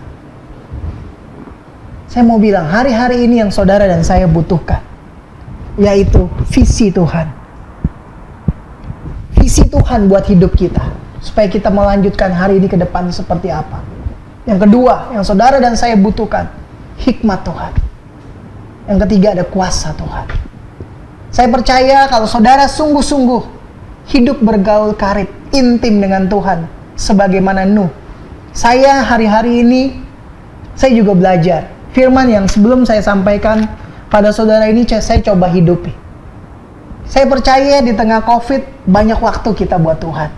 Saya mau bilang, hari-hari ini yang saudara dan saya butuhkan, yaitu visi Tuhan. Visi Tuhan buat hidup kita, supaya kita melanjutkan hari ini ke depan seperti apa. Yang kedua, yang saudara dan saya butuhkan, hikmat Tuhan. Yang ketiga, ada kuasa Tuhan. Saya percaya kalau saudara sungguh-sungguh hidup bergaul karib, intim dengan Tuhan, sebagaimana Nuh. Saya hari-hari ini, saya juga belajar. Firman yang sebelum saya sampaikan pada saudara ini, saya coba hidupi. Saya percaya di tengah COVID, banyak waktu kita buat Tuhan.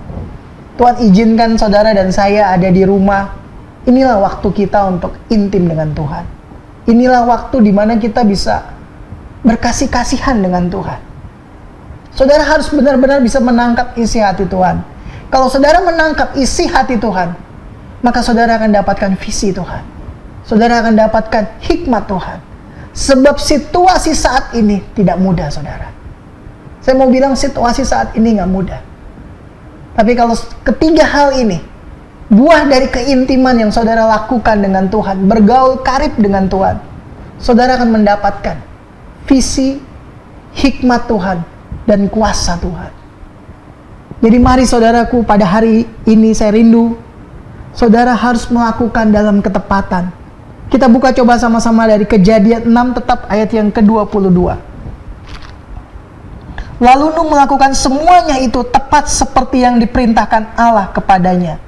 Tuhan izinkan saudara dan saya ada di rumah. Inilah waktu kita untuk intim dengan Tuhan. Inilah waktu di mana kita bisa berkasih-kasihan dengan Tuhan. Saudara harus benar-benar bisa menangkap isi hati Tuhan. Kalau saudara menangkap isi hati Tuhan, maka saudara akan dapatkan visi Tuhan. Saudara akan dapatkan hikmat Tuhan. Sebab situasi saat ini tidak mudah, saudara. Saya mau bilang situasi saat ini nggak mudah. Tapi kalau ketiga hal ini, buah dari keintiman yang saudara lakukan dengan Tuhan, bergaul karib dengan Tuhan, saudara akan mendapatkan visi, hikmat Tuhan, dan kuasa Tuhan. Jadi mari saudaraku, pada hari ini saya rindu saudara harus melakukan dalam ketepatan. Kita buka coba sama-sama dari Kejadian 6 tetap ayat yang ke-22. Lalu Nuh melakukan semuanya itu tepat seperti yang diperintahkan Allah kepadanya.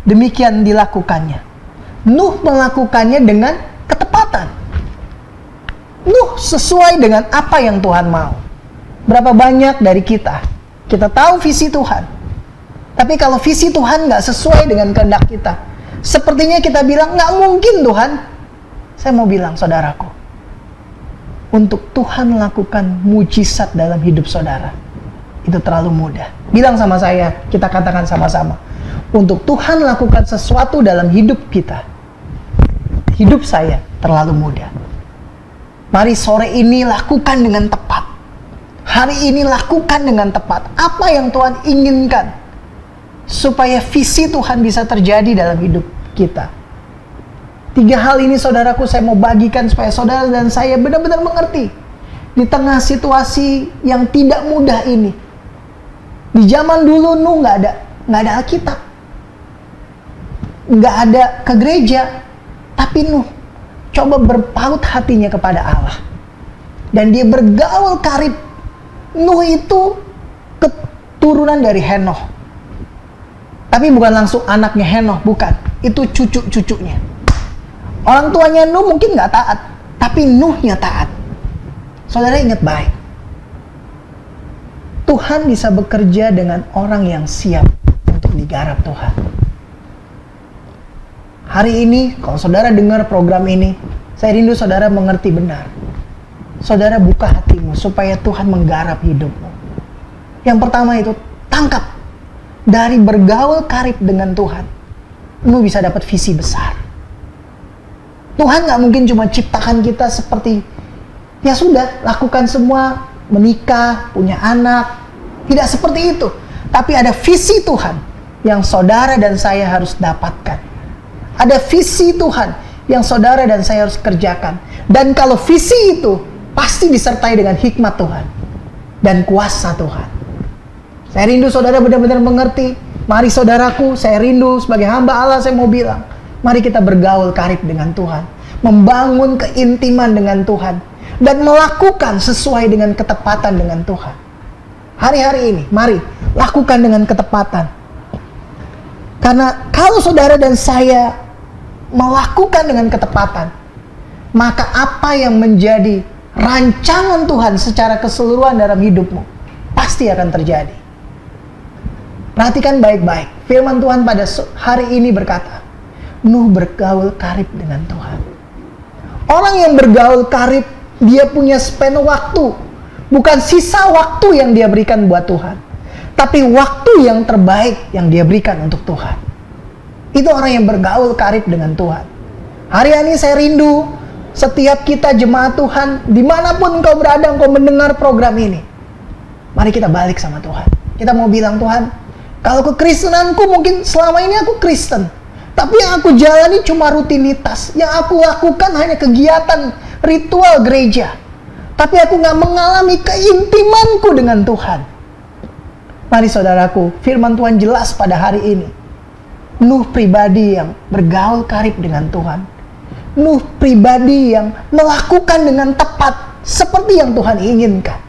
Demikian dilakukannya. Nuh melakukannya dengan ketepatan. Nuh sesuai dengan apa yang Tuhan mau. Berapa banyak dari kita tahu visi Tuhan, tapi kalau visi Tuhan nggak sesuai dengan kehendak kita, sepertinya kita bilang, nggak mungkin Tuhan. Saya mau bilang saudaraku, untuk Tuhan lakukan mujizat dalam hidup saudara, itu terlalu mudah. Bilang sama saya, kita katakan sama-sama, untuk Tuhan lakukan sesuatu dalam hidup kita, hidup saya terlalu mudah. Mari sore ini lakukan dengan tepat. Hari ini lakukan dengan tepat apa yang Tuhan inginkan, supaya visi Tuhan bisa terjadi dalam hidup kita. 3 hal ini saudaraku saya mau bagikan supaya saudara dan saya benar-benar mengerti. Di tengah situasi yang tidak mudah ini. Di zaman dulu Nuh nggak ada Alkitab. Nggak ada ke gereja. Tapi Nuh coba berpaut hatinya kepada Allah. Dan dia bergaul karib. Nuh itu keturunan dari Henoh. Tapi bukan langsung anaknya Henoh, bukan. Itu cucu-cucunya. Orang tuanya Nuh mungkin nggak taat, tapi Nuhnya taat. Saudara ingat baik, Tuhan bisa bekerja dengan orang yang siap untuk digarap Tuhan. Hari ini, kalau saudara dengar program ini, saya rindu saudara mengerti benar. Saudara buka hatimu supaya Tuhan menggarap hidupmu. Yang pertama itu, tangkap dari bergaul karib dengan Tuhan. Nuh bisa dapat visi besar. Tuhan nggak mungkin cuma ciptakan kita seperti, ya sudah, lakukan semua, menikah, punya anak. Tidak seperti itu. Tapi ada visi Tuhan yang saudara dan saya harus dapatkan. Ada visi Tuhan yang saudara dan saya harus kerjakan. Dan kalau visi itu pasti disertai dengan hikmat Tuhan dan kuasa Tuhan. Saya rindu saudara benar-benar mengerti. Mari saudaraku, saya rindu sebagai hamba Allah, saya mau bilang, mari kita bergaul karib dengan Tuhan, membangun keintiman dengan Tuhan, dan melakukan sesuai dengan ketepatan dengan Tuhan. Hari-hari ini, mari lakukan dengan ketepatan. Karena kalau saudara dan saya melakukan dengan ketepatan, maka apa yang menjadi rancangan Tuhan secara keseluruhan dalam hidupmu pasti akan terjadi. Perhatikan baik-baik. Firman Tuhan pada hari ini berkata, Nuh bergaul karib dengan Tuhan. Orang yang bergaul karib, dia punya span waktu. Bukan sisa waktu yang dia berikan buat Tuhan, tapi waktu yang terbaik yang dia berikan untuk Tuhan. Itu orang yang bergaul karib dengan Tuhan. Hari ini saya rindu setiap kita jemaat Tuhan, dimanapun engkau berada, engkau mendengar program ini, mari kita balik sama Tuhan. Kita mau bilang, Tuhan, kalau kekristenanku mungkin selama ini aku Kristen, tapi yang aku jalani cuma rutinitas. Yang aku lakukan hanya kegiatan ritual gereja, tapi aku gak mengalami keintimanku dengan Tuhan. Mari saudaraku, firman Tuhan jelas pada hari ini. Nuh pribadi yang bergaul karib dengan Tuhan. Nuh pribadi yang melakukan dengan tepat seperti yang Tuhan inginkan.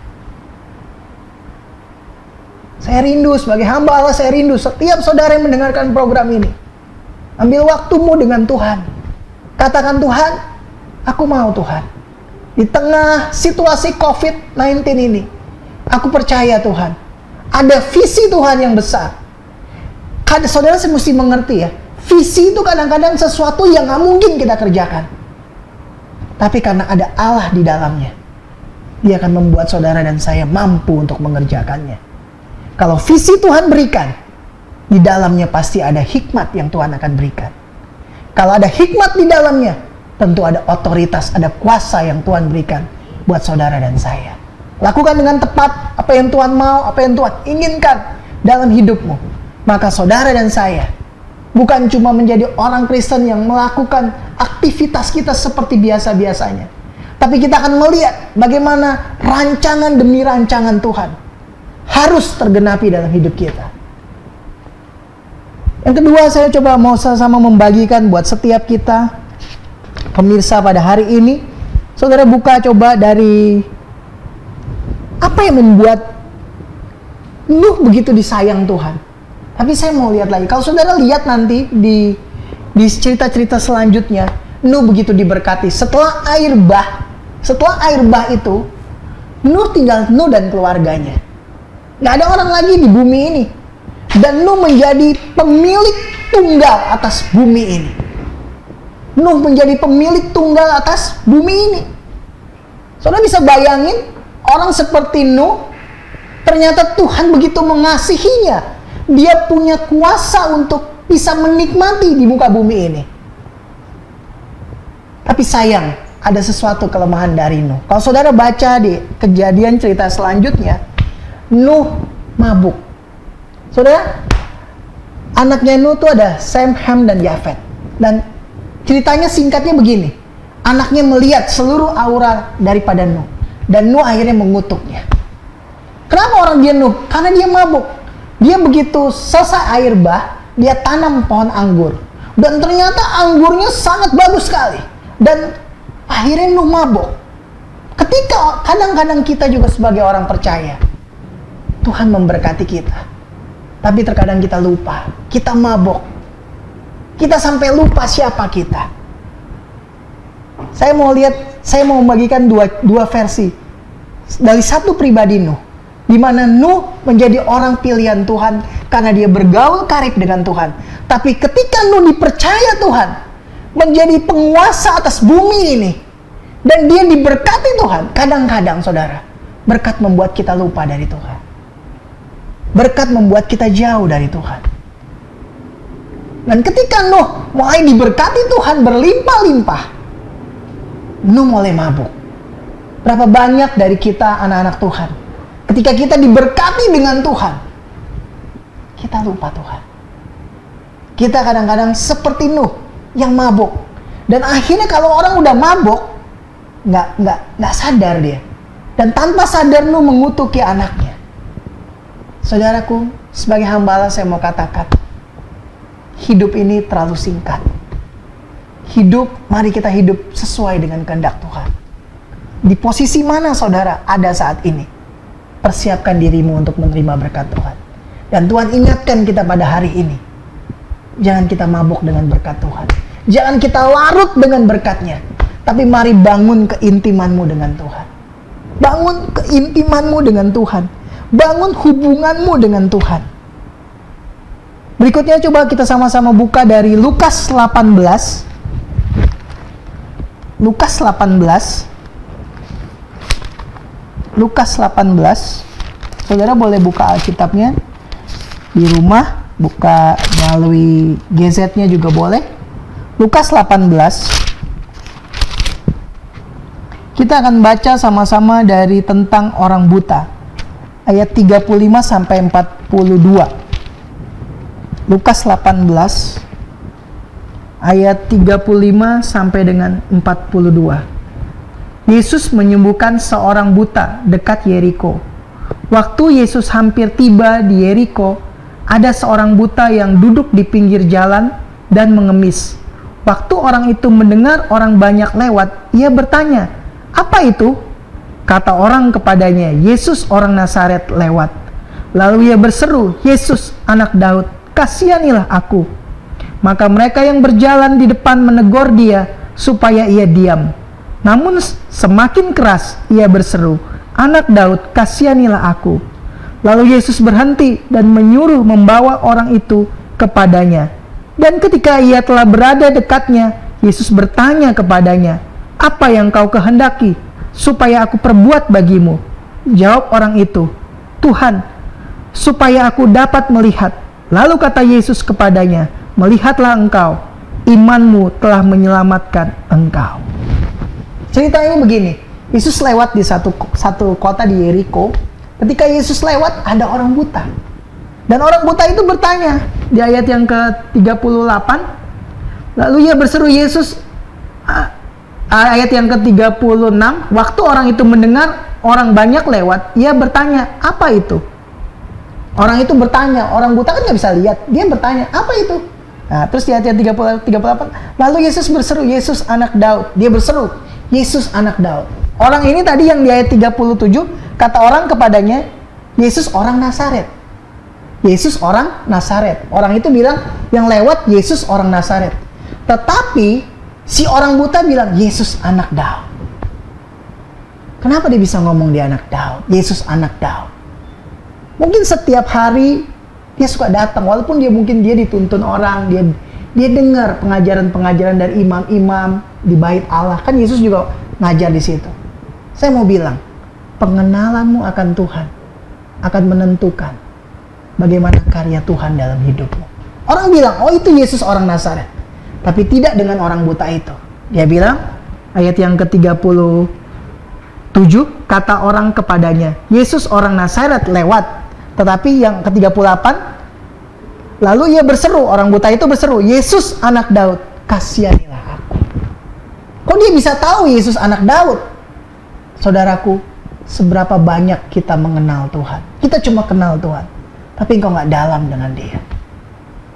Saya rindu sebagai hamba Allah, saya rindu setiap saudara yang mendengarkan program ini. Ambil waktumu dengan Tuhan. Katakan, Tuhan, aku mau Tuhan. Di tengah situasi COVID-19 ini, aku percaya Tuhan, ada visi Tuhan yang besar. Saudara, saya mesti mengerti ya, visi itu kadang-kadang sesuatu yang gak mungkin kita kerjakan. Tapi karena ada Allah di dalamnya, Dia akan membuat saudara dan saya mampu untuk mengerjakannya. Kalau visi Tuhan berikan, di dalamnya pasti ada hikmat yang Tuhan akan berikan. Kalau ada hikmat di dalamnya, tentu ada otoritas, ada kuasa yang Tuhan berikan buat saudara dan saya. Lakukan dengan tepat apa yang Tuhan mau, apa yang Tuhan inginkan dalam hidupmu. Maka saudara dan saya bukan cuma menjadi orang Kristen yang melakukan aktivitas kita seperti biasa-biasanya, tapi kita akan melihat bagaimana rancangan demi rancangan Tuhan harus tergenapi dalam hidup kita. Yang kedua, saya coba mau sama-sama membagikan buat setiap kita, pemirsa pada hari ini. Saudara buka coba dari apa yang membuat Nuh begitu disayang Tuhan. Tapi saya mau lihat lagi. Kalau saudara lihat nanti di cerita-cerita selanjutnya, Nuh begitu diberkati. Setelah air bah itu, Nuh tinggal Nuh dan keluarganya. Gak ada orang lagi di bumi ini. Dan Nuh menjadi pemilik tunggal atas bumi ini. Nuh menjadi pemilik tunggal atas bumi ini. Saudara bisa bayangin, orang seperti Nuh, ternyata Tuhan begitu mengasihinya. Dia punya kuasa untuk bisa menikmati di muka bumi ini. Tapi sayang, ada sesuatu kelemahan dari Nuh. Kalau saudara baca di Kejadian cerita selanjutnya, Nuh mabuk. Saudara, anaknya Nuh tuh ada Sem, Ham, dan Yafet. Dan ceritanya singkatnya begini. Anaknya melihat seluruh aura daripada Nuh. Dan Nuh akhirnya mengutuknya. Kenapa orang dia Nuh? Karena dia mabuk. Dia begitu selesai air bah, dia tanam pohon anggur. Dan ternyata anggurnya sangat bagus sekali. Dan akhirnya Nuh mabuk. Ketika kadang-kadang kita juga sebagai orang percaya, Tuhan memberkati kita, tapi terkadang kita lupa, kita mabok, kita sampai lupa siapa kita. Saya mau membagikan dua versi dari satu pribadi Nuh, di mana Nuh menjadi orang pilihan Tuhan karena dia bergaul karib dengan Tuhan. Tapi ketika Nuh dipercaya Tuhan menjadi penguasa atas bumi ini, dan dia diberkati Tuhan, kadang-kadang saudara, berkat membuat kita lupa dari Tuhan. Berkat membuat kita jauh dari Tuhan. Dan ketika Nuh mulai diberkati Tuhan berlimpah-limpah, Nuh mulai mabuk. Berapa banyak dari kita anak-anak Tuhan, ketika kita diberkati dengan Tuhan, kita lupa Tuhan. Kita kadang-kadang seperti Nuh yang mabuk. Dan akhirnya kalau orang udah mabuk, nggak sadar dia. Dan tanpa sadar Nuh mengutuki anaknya. Saudaraku, sebagai hamba Allah saya mau katakan, hidup ini terlalu singkat. Mari kita hidup sesuai dengan kehendak Tuhan. Di posisi mana saudara ada saat ini? Persiapkan dirimu untuk menerima berkat Tuhan. Dan Tuhan ingatkan kita pada hari ini, jangan kita mabuk dengan berkat Tuhan. Jangan kita larut dengan berkatnya. Tapi mari bangun keintimanmu dengan Tuhan. Bangun keintimanmu dengan Tuhan. Bangun hubunganmu dengan Tuhan. Berikutnya coba kita sama-sama buka dari Lukas 18. Lukas 18. Lukas 18. Saudara boleh buka Alkitabnya di rumah, buka melalui GZ-nya juga boleh. Lukas 18. Kita akan baca sama-sama dari tentang orang buta. Ayat 35 sampai 42. Lukas 18 ayat 35 sampai dengan 42. Yesus menyembuhkan seorang buta dekat Yeriko. Waktu Yesus hampir tiba di Yeriko, ada seorang buta yang duduk di pinggir jalan dan mengemis. Waktu orang itu mendengar orang banyak lewat, ia bertanya, "Apa itu?" Kata orang kepadanya, "Yesus orang Nazaret lewat." Lalu ia berseru, "Yesus anak Daud, kasihanilah aku." Maka mereka yang berjalan di depan menegur dia supaya ia diam. Namun semakin keras ia berseru, "Anak Daud, kasihanilah aku." Lalu Yesus berhenti dan menyuruh membawa orang itu kepadanya. Dan ketika ia telah berada dekatnya, Yesus bertanya kepadanya, "Apa yang kau kehendaki supaya aku perbuat bagimu?" Jawab orang itu, "Tuhan, supaya aku dapat melihat." Lalu kata Yesus kepadanya, "Melihatlah engkau, imanmu telah menyelamatkan engkau." Ceritanya begini, Yesus lewat di satu kota di Yeriko. Ketika Yesus lewat, ada orang buta. Dan orang buta itu bertanya di ayat yang ke-38. Lalu ia berseru Yesus, ayat yang ke-36, waktu orang itu mendengar orang banyak lewat, ia bertanya, "Apa itu?" Orang itu bertanya, orang buta kan nggak bisa lihat, dia bertanya, "Apa itu?" Nah, terus di ayat 38, lalu Yesus berseru, "Yesus anak Daud." Dia berseru, "Yesus anak Daud." Orang ini tadi yang di ayat 37, kata orang kepadanya, "Yesus orang Nazaret." Yesus orang Nazaret. Orang itu bilang, yang lewat Yesus orang Nazaret. Tetapi si orang buta bilang, "Yesus anak Daud." Kenapa dia bisa ngomong dia anak Daud? Yesus anak Daud. Mungkin setiap hari dia suka datang, walaupun mungkin dia dituntun orang, dia dengar pengajaran-pengajaran dari imam-imam di bait Allah. Kan Yesus juga ngajar di situ. Saya mau bilang, pengenalanmu akan Tuhan akan menentukan bagaimana karya Tuhan dalam hidupmu. Orang bilang, "Oh itu Yesus orang Nazaret." Tapi tidak dengan orang buta itu. Dia bilang, ayat yang ke-37, kata orang kepadanya, "Yesus orang Nazaret lewat." Tetapi yang ke-38, lalu ia berseru, orang buta itu berseru, "Yesus anak Daud, kasihanilah aku." Kok dia bisa tahu Yesus anak Daud? Saudaraku, seberapa banyak kita mengenal Tuhan. Kita cuma kenal Tuhan, tapi engkau nggak dalam dengan dia.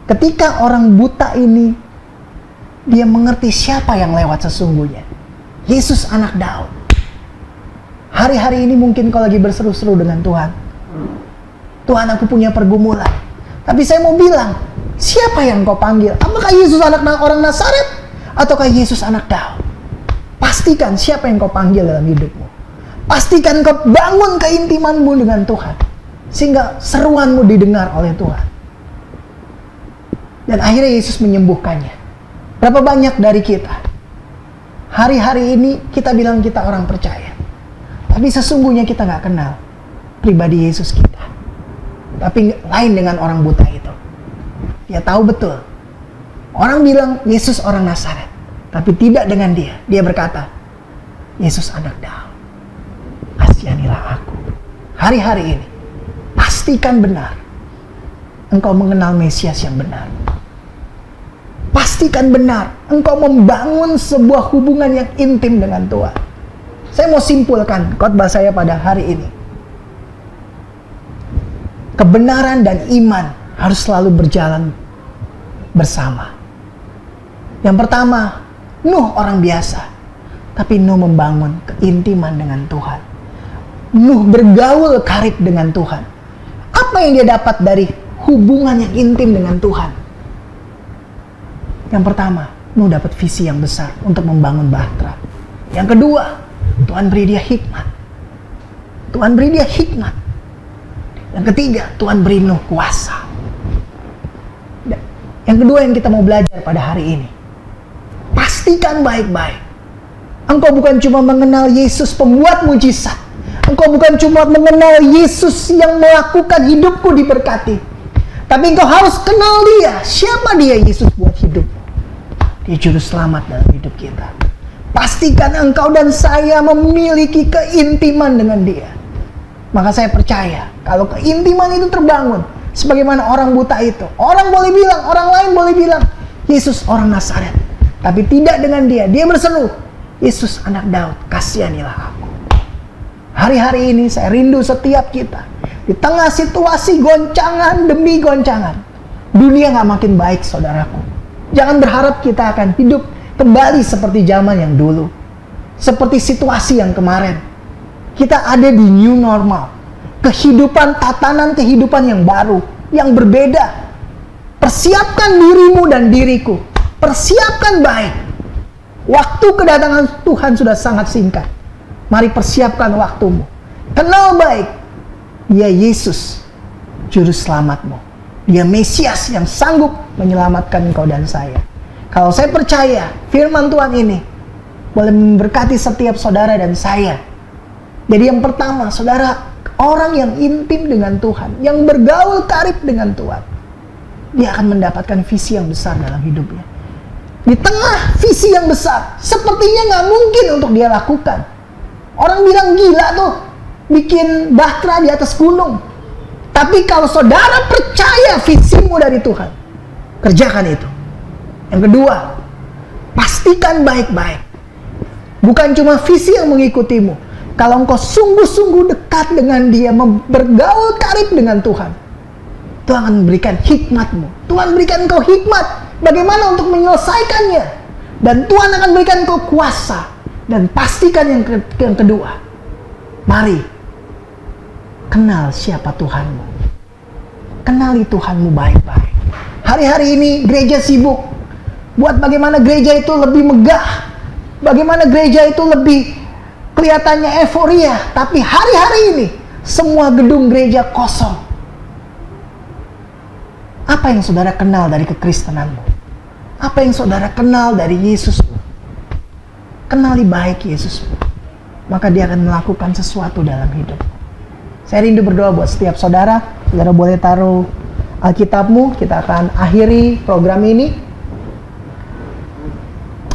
Ketika orang buta ini, dia mengerti siapa yang lewat sesungguhnya. Yesus anak Daud. Hari-hari ini mungkin kau lagi berseru-seru dengan Tuhan. "Tuhan, aku punya pergumulan." Tapi saya mau bilang, siapa yang kau panggil? Apakah Yesus anak orang Nazaret? Ataukah Yesus anak Daud? Pastikan siapa yang kau panggil dalam hidupmu. Pastikan kau bangun keintimanmu dengan Tuhan, sehingga seruanmu didengar oleh Tuhan. Dan akhirnya Yesus menyembuhkannya. Berapa banyak dari kita hari-hari ini kita bilang kita orang percaya, tapi sesungguhnya kita nggak kenal pribadi Yesus kita. Tapi lain dengan orang buta itu. Dia tahu betul Orang bilang Yesus orang Nazaret, tapi tidak dengan dia. Dia berkata, Yesus anak Daud, kasihanilah aku. Hari-hari ini, pastikan benar engkau mengenal Mesias yang benar. Pastikan benar engkau membangun sebuah hubungan yang intim dengan Tuhan. Saya mau simpulkan khotbah saya pada hari ini. Kebenaran dan iman harus selalu berjalan bersama. Yang pertama, Nuh orang biasa, tapi Nuh membangun keintiman dengan Tuhan. Nuh bergaul karib dengan Tuhan. Apa yang dia dapat dari hubungan yang intim dengan Tuhan? Yang pertama, Nuh dapat visi yang besar untuk membangun bahtera. Yang kedua, Tuhan beri dia hikmat. Tuhan beri dia hikmat. Yang ketiga, Tuhan beri Nuh kuasa. Yang kedua yang kita mau belajar pada hari ini, pastikan baik-baik. Engkau bukan cuma mengenal Yesus pembuat mujizat. Engkau bukan cuma mengenal Yesus yang melakukan hidupku diberkati. Tapi engkau harus kenal dia. Siapa dia Yesus buat hidupmu? Dia juru selamat dalam hidup kita. Pastikan engkau dan saya memiliki keintiman dengan dia. Maka saya percaya, kalau keintiman itu terbangun, sebagaimana orang buta itu. Orang boleh bilang, orang lain boleh bilang, Yesus orang Nazaret. Tapi tidak dengan dia. Dia berseru, Yesus anak Daud, kasihanilah aku. Hari-hari ini saya rindu setiap kita. Di tengah situasi goncangan demi goncangan. Dunia gak makin baik, saudaraku. Jangan berharap kita akan hidup kembali seperti zaman yang dulu. Seperti situasi yang kemarin. Kita ada di new normal. Kehidupan, tatanan kehidupan yang baru. Yang berbeda. Persiapkan dirimu dan diriku. Persiapkan baik. Waktu kedatangan Tuhan sudah sangat singkat. Mari persiapkan waktumu. Kenal baik. Dia Yesus, juru selamatmu. Dia Mesias yang sanggup menyelamatkan engkau dan saya. Kalau saya percaya firman Tuhan ini boleh memberkati setiap saudara dan saya. Jadi yang pertama, saudara, orang yang intim dengan Tuhan, yang bergaul karib dengan Tuhan, dia akan mendapatkan visi yang besar dalam hidupnya. Di tengah visi yang besar, sepertinya nggak mungkin untuk dia lakukan. Orang bilang gila tuh, bikin bahtera di atas gunung. Tapi kalau saudara percaya visimu dari Tuhan, kerjakan itu. Yang kedua, pastikan baik-baik. Bukan cuma visi yang mengikutimu. Kalau engkau sungguh-sungguh dekat dengan dia, bergaul karib dengan Tuhan, Tuhan akan memberikan hikmatmu. Tuhan berikan engkau hikmat bagaimana untuk menyelesaikannya. Dan Tuhan akan berikan engkau kuasa. Dan pastikan yang kedua, mari kenal siapa Tuhanmu. Kenali Tuhanmu baik-baik. Hari-hari ini gereja sibuk buat bagaimana gereja itu lebih megah, bagaimana gereja itu lebih kelihatannya euforia. Tapi hari-hari ini semua gedung gereja kosong. Apa yang saudara kenal dari kekristenanmu? Apa yang saudara kenal dari Yesusmu? Kenali baik Yesus, maka dia akan melakukan sesuatu dalam hidup. Saya rindu berdoa buat setiap saudara. Saudara boleh taruh Alkitabmu. Kita akan akhiri program ini.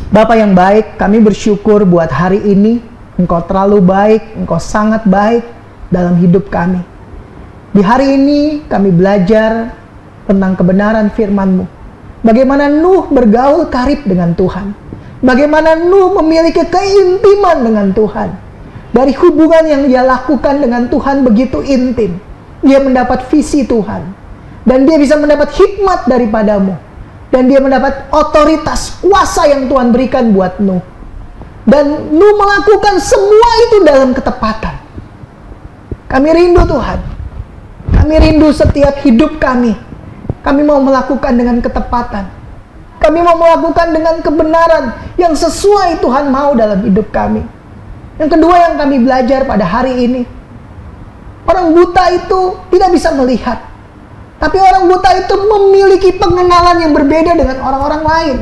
Bapa yang baik, kami bersyukur buat hari ini. Engkau terlalu baik, Engkau sangat baik dalam hidup kami. Di hari ini kami belajar tentang kebenaran firman-Mu. Bagaimana Nuh bergaul karib dengan Tuhan. Bagaimana Nuh memiliki keintiman dengan Tuhan. Dari hubungan yang dia lakukan dengan Tuhan begitu intim. Dia mendapat visi Tuhan. Dan dia bisa mendapat hikmat daripadamu. Dan dia mendapat otoritas, kuasa yang Tuhan berikan buat Nuh. Dan Nuh melakukan semua itu dalam ketepatan. Kami rindu Tuhan. Kami rindu setiap hidup kami. Kami mau melakukan dengan ketepatan. Kami mau melakukan dengan kebenaran yang sesuai Tuhan mau dalam hidup kami. Yang kedua yang kami belajar pada hari ini, orang buta itu tidak bisa melihat. Tapi orang buta itu memiliki pengenalan yang berbeda dengan orang-orang lain.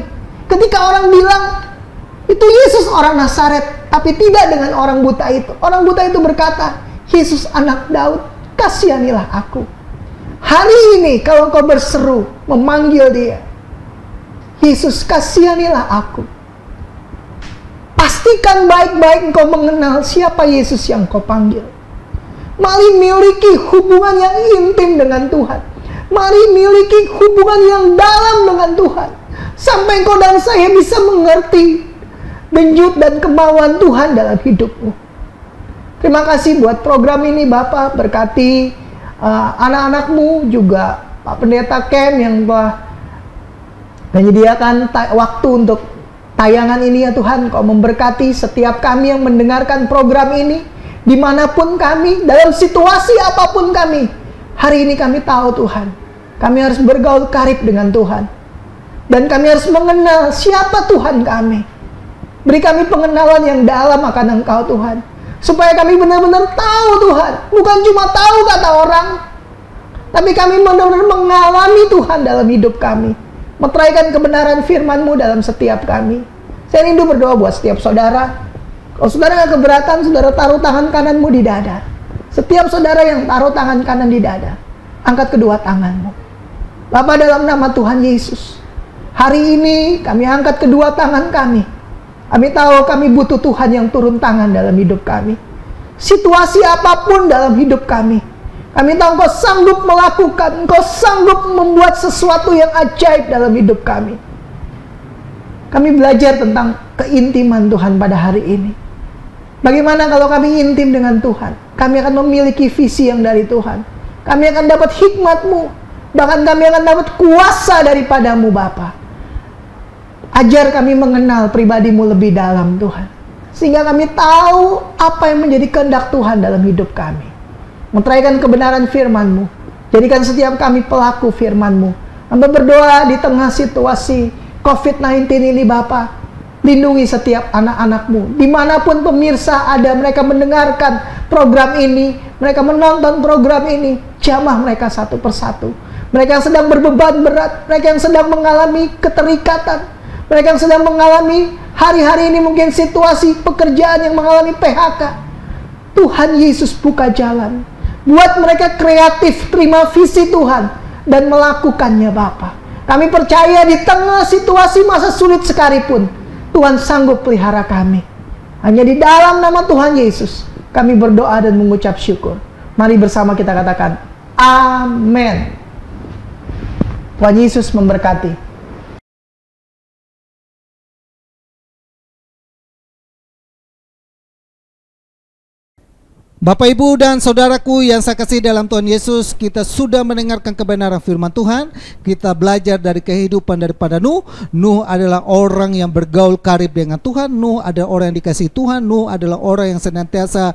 Ketika orang bilang, itu Yesus orang Nazaret, tapi tidak dengan orang buta itu. Orang buta itu berkata, Yesus anak Daud, kasihanilah aku. Hari ini kalau engkau berseru, memanggil dia, Yesus, kasihanilah aku. Pastikan baik-baik engkau mengenal siapa Yesus yang kau panggil. Mari miliki hubungan yang intim dengan Tuhan. Mari miliki hubungan yang dalam dengan Tuhan. Sampai engkau dan saya bisa mengerti denyut dan kemauan Tuhan dalam hidupmu. Terima kasih buat program ini Bapak. Berkati anak-anakmu, juga Pak Pendeta Kem yang telah menyediakan waktu untuk tayangan ini ya Tuhan. Kau memberkati setiap kami yang mendengarkan program ini, dimanapun kami, dalam situasi apapun kami. Hari ini kami tahu Tuhan, kami harus bergaul karib dengan Tuhan. Dan kami harus mengenal siapa Tuhan kami. Beri kami pengenalan yang dalam akan Engkau Tuhan, supaya kami benar-benar tahu Tuhan. Bukan cuma tahu kata orang, tapi kami benar-benar mengalami Tuhan dalam hidup kami. Meteraikan kebenaran firman-Mu dalam setiap kami. Saya rindu berdoa buat setiap saudara. Kalau saudara gak keberatan, saudara taruh tangan kananmu di dada. Setiap saudara yang taruh tangan kanan di dada, angkat kedua tanganmu. Bapa, dalam nama Tuhan Yesus, hari ini kami angkat kedua tangan kami. Kami tahu kami butuh Tuhan yang turun tangan dalam hidup kami. Situasi apapun dalam hidup kami, kami tahu Engkau sanggup melakukan, Engkau sanggup membuat sesuatu yang ajaib dalam hidup kami. Kami belajar tentang keintiman Tuhan pada hari ini. Bagaimana kalau kami intim dengan Tuhan? Kami akan memiliki visi yang dari Tuhan. Kami akan dapat hikmat-Mu. Bahkan kami akan dapat kuasa daripada-Mu Bapa. Ajar kami mengenal pribadi-Mu lebih dalam Tuhan. Sehingga kami tahu apa yang menjadi kehendak Tuhan dalam hidup kami. Meteraikan kebenaran firman-Mu. Jadikan setiap kami pelaku firman-Mu. Hamba berdoa di tengah situasi COVID-19 ini Bapa, lindungi setiap anak-anak-Mu. Dimanapun pemirsa ada, mereka mendengarkan program ini, mereka menonton program ini, jamah mereka satu persatu. Mereka yang sedang berbeban berat, mereka yang sedang mengalami keterikatan, mereka yang sedang mengalami hari-hari ini mungkin situasi pekerjaan yang mengalami PHK. Tuhan Yesus buka jalan. Buat mereka kreatif, terima visi Tuhan, dan melakukannya Bapa. Kami percaya di tengah situasi masa sulit sekalipun, Tuhan sanggup pelihara kami. Hanya di dalam nama Tuhan Yesus, kami berdoa dan mengucap syukur. Mari bersama kita katakan, amin. Tuhan Yesus memberkati. Bapak, Ibu, dan saudaraku yang saya kasih dalam Tuhan Yesus, kita sudah mendengarkan kebenaran firman Tuhan. Kita belajar dari kehidupan daripada Nuh. Nuh adalah orang yang bergaul karib dengan Tuhan. Nuh adalah orang yang dikasihi Tuhan. Nuh adalah orang yang senantiasa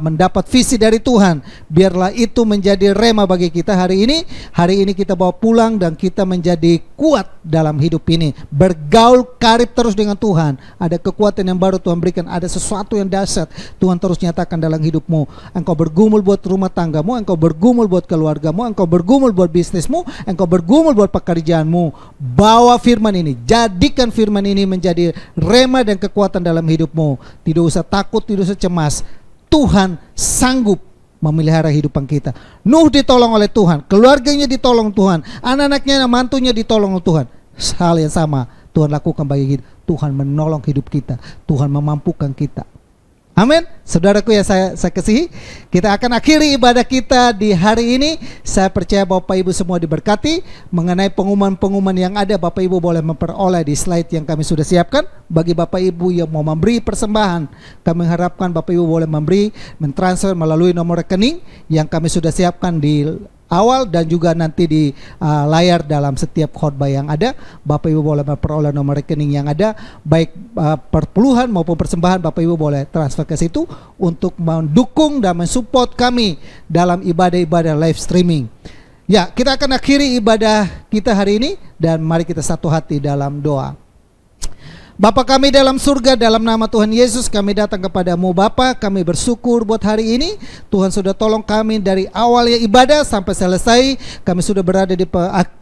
mendapat visi dari Tuhan. Biarlah itu menjadi rema bagi kita hari ini. Hari ini kita bawa pulang dan kita menjadi kuat dalam hidup ini. Bergaul karib terus dengan Tuhan. Ada kekuatan yang baru Tuhan berikan. Ada sesuatu yang dahsyat Tuhan terus nyatakan dalam hidupmu. Engkau bergumul buat rumah tanggamu, engkau bergumul buat keluargamu, engkau bergumul buat bisnismu, engkau bergumul buat pekerjaanmu. Bawa firman ini, jadikan firman ini menjadi rema dan kekuatan dalam hidupmu. Tidak usah takut, tidak usah cemas. Tuhan sanggup memelihara hidupan kita. Nuh ditolong oleh Tuhan, keluarganya ditolong Tuhan, anak-anaknya, mantunya ditolong oleh Tuhan. Hal yang sama Tuhan lakukan bagi kita. Tuhan menolong hidup kita, Tuhan memampukan kita. Amin. Saudaraku yang saya kasihi, kita akan akhiri ibadah kita di hari ini. Saya percaya Bapak Ibu semua diberkati. Mengenai pengumuman-pengumuman yang ada, Bapak Ibu boleh memperoleh di slide yang kami sudah siapkan. Bagi Bapak Ibu yang mau memberi persembahan, kami harapkan Bapak Ibu boleh mentransfer melalui nomor rekening yang kami sudah siapkan di awal dan juga nanti di layar dalam setiap khotbah yang ada. Bapak Ibu boleh memperoleh nomor rekening yang ada, baik perpuluhan maupun persembahan. Bapak Ibu boleh transfer ke situ untuk mendukung dan mensupport kami dalam ibadah-ibadah live streaming. Ya, kita akan akhiri ibadah kita hari ini dan mari kita satu hati dalam doa. Bapa kami dalam surga, dalam nama Tuhan Yesus kami datang kepadamu Bapa. Kami bersyukur buat hari ini. Tuhan sudah tolong kami dari awalnya ibadah sampai selesai. Kami sudah berada di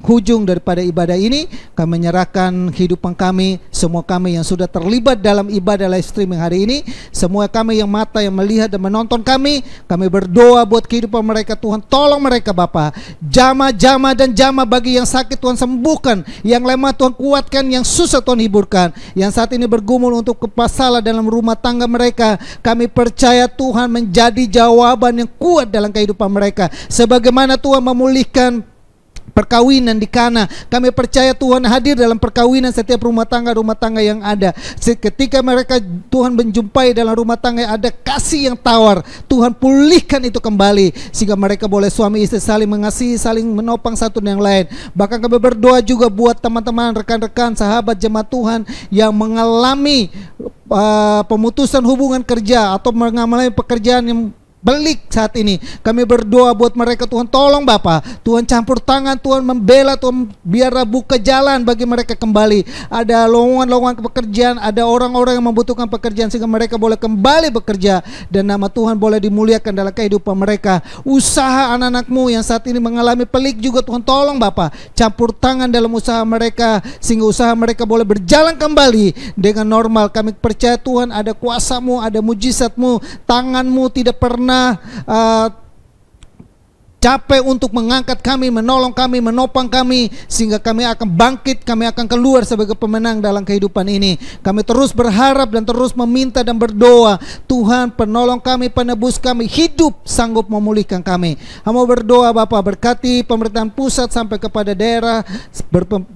ujung daripada ibadah ini. Kami menyerahkan kehidupan kami semua kami yang sudah terlibat dalam ibadah live streaming hari ini, semua kami yang mata yang melihat dan menonton kami berdoa buat kehidupan mereka. Tuhan, tolong mereka Bapa. Jama-jama dan jama bagi yang sakit Tuhan sembuhkan, yang lemah Tuhan kuatkan, yang susah Tuhan hiburkan, yang saat ini bergumul untuk masalah dalam rumah tangga mereka, kami percaya Tuhan menjadi jawaban yang kuat dalam kehidupan mereka. Sebagaimana Tuhan memulihkan perkawinan di Kana, kami percaya Tuhan hadir dalam perkawinan setiap rumah tangga yang ada. Ketika mereka Tuhan menjumpai dalam rumah tangga ada kasih yang tawar, Tuhan pulihkan itu kembali sehingga mereka boleh suami istri saling mengasihi, saling menopang satu dengan yang lain. Bahkan kami berdoa juga buat teman-teman, rekan-rekan, sahabat jemaat Tuhan yang mengalami pemutusan hubungan kerja atau mengalami pekerjaan yang belik saat ini. Kami berdoa buat mereka, Tuhan tolong Bapa, Tuhan campur tangan, Tuhan membela, Tuhan biar buka jalan bagi mereka kembali. Ada lowongan-lowongan pekerjaan, ada orang-orang yang membutuhkan pekerjaan sehingga mereka boleh kembali bekerja dan nama Tuhan boleh dimuliakan dalam kehidupan mereka. Usaha anak-anakmu yang saat ini mengalami pelik juga Tuhan tolong Bapa, campur tangan dalam usaha mereka sehingga usaha mereka boleh berjalan kembali dengan normal. Kami percaya Tuhan ada kuasa-Mu, ada mujizat-Mu, tangan-Mu tidak pernah capek untuk mengangkat kami, menolong kami, menopang kami sehingga kami akan bangkit, kami akan keluar sebagai pemenang dalam kehidupan ini. Kami terus berharap dan terus meminta dan berdoa, Tuhan penolong kami, penebus kami, hidup sanggup memulihkan kami. Hamba berdoa Bapa, berkati pemerintahan pusat sampai kepada daerah,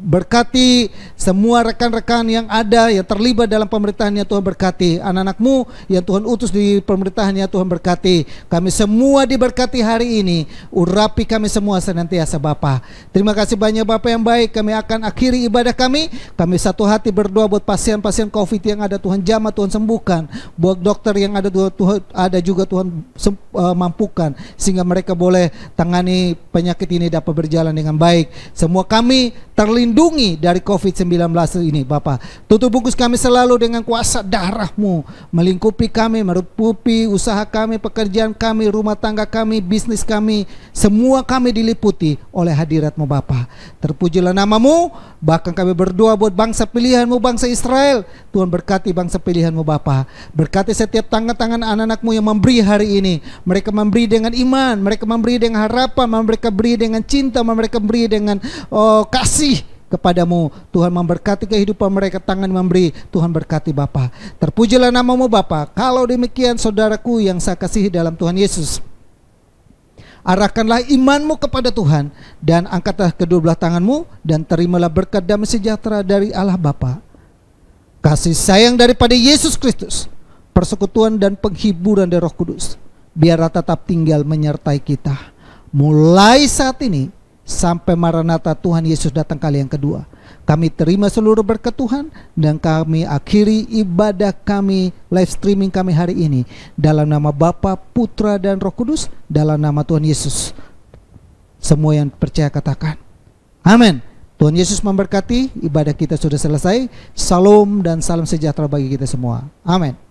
berkati semua rekan-rekan yang ada yang terlibat dalam pemerintahannya. Tuhan berkati anak-anak-Mu yang Tuhan utus di pemerintahannya. Tuhan berkati kami semua, diberkati hari ini. Urapi kami semua senantiasa Bapa. Terima kasih banyak Bapa yang baik. Kami akan akhiri ibadah kami. Kami satu hati berdoa buat pasien-pasien COVID yang ada, Tuhan jamah, Tuhan sembuhkan. Buat dokter yang ada, Tuhan ada juga, Tuhan mampukan sehingga mereka boleh tangani penyakit ini dapat berjalan dengan baik. Semua kami terlindungi dari COVID-19 ini Bapa. Tutup bungkus kami selalu dengan kuasa darah-Mu, melingkupi kami, merupupi usaha kami, pekerjaan kami, rumah tangga kami, bisnis kami. Semua kami diliputi oleh hadirat-Mu Bapa. Terpujilah nama-Mu. Bahkan kami berdoa buat bangsa pilihan-Mu, bangsa Israel. Tuhan berkati bangsa pilihan-Mu Bapa. Berkati setiap tangan-tangan anak-anak-Mu yang memberi hari ini. Mereka memberi dengan iman, mereka memberi dengan harapan, mereka beri dengan cinta, mereka beri dengan kasih kepadamu. Tuhan memberkati kehidupan mereka, tangan memberi. Tuhan berkati Bapa. Terpujilah nama-Mu Bapa. Kalau demikian saudaraku yang saya kasihi dalam Tuhan Yesus, arahkanlah imanmu kepada Tuhan dan angkatlah kedua belah tanganmu dan terimalah berkat damai sejahtera dari Allah Bapa, kasih sayang daripada Yesus Kristus, persekutuan dan penghiburan dari Roh Kudus biarlah tetap tinggal menyertai kita mulai saat ini sampai Maranatha Tuhan Yesus datang kali yang kedua. Kami terima seluruh berkat Tuhan dan kami akhiri ibadah kami, live streaming kami hari ini dalam nama Bapa, Putra dan Roh Kudus, dalam nama Tuhan Yesus. Semua yang percaya katakan amin. Tuhan Yesus memberkati. Ibadah kita sudah selesai. Salam dan salam sejahtera bagi kita semua. Amin.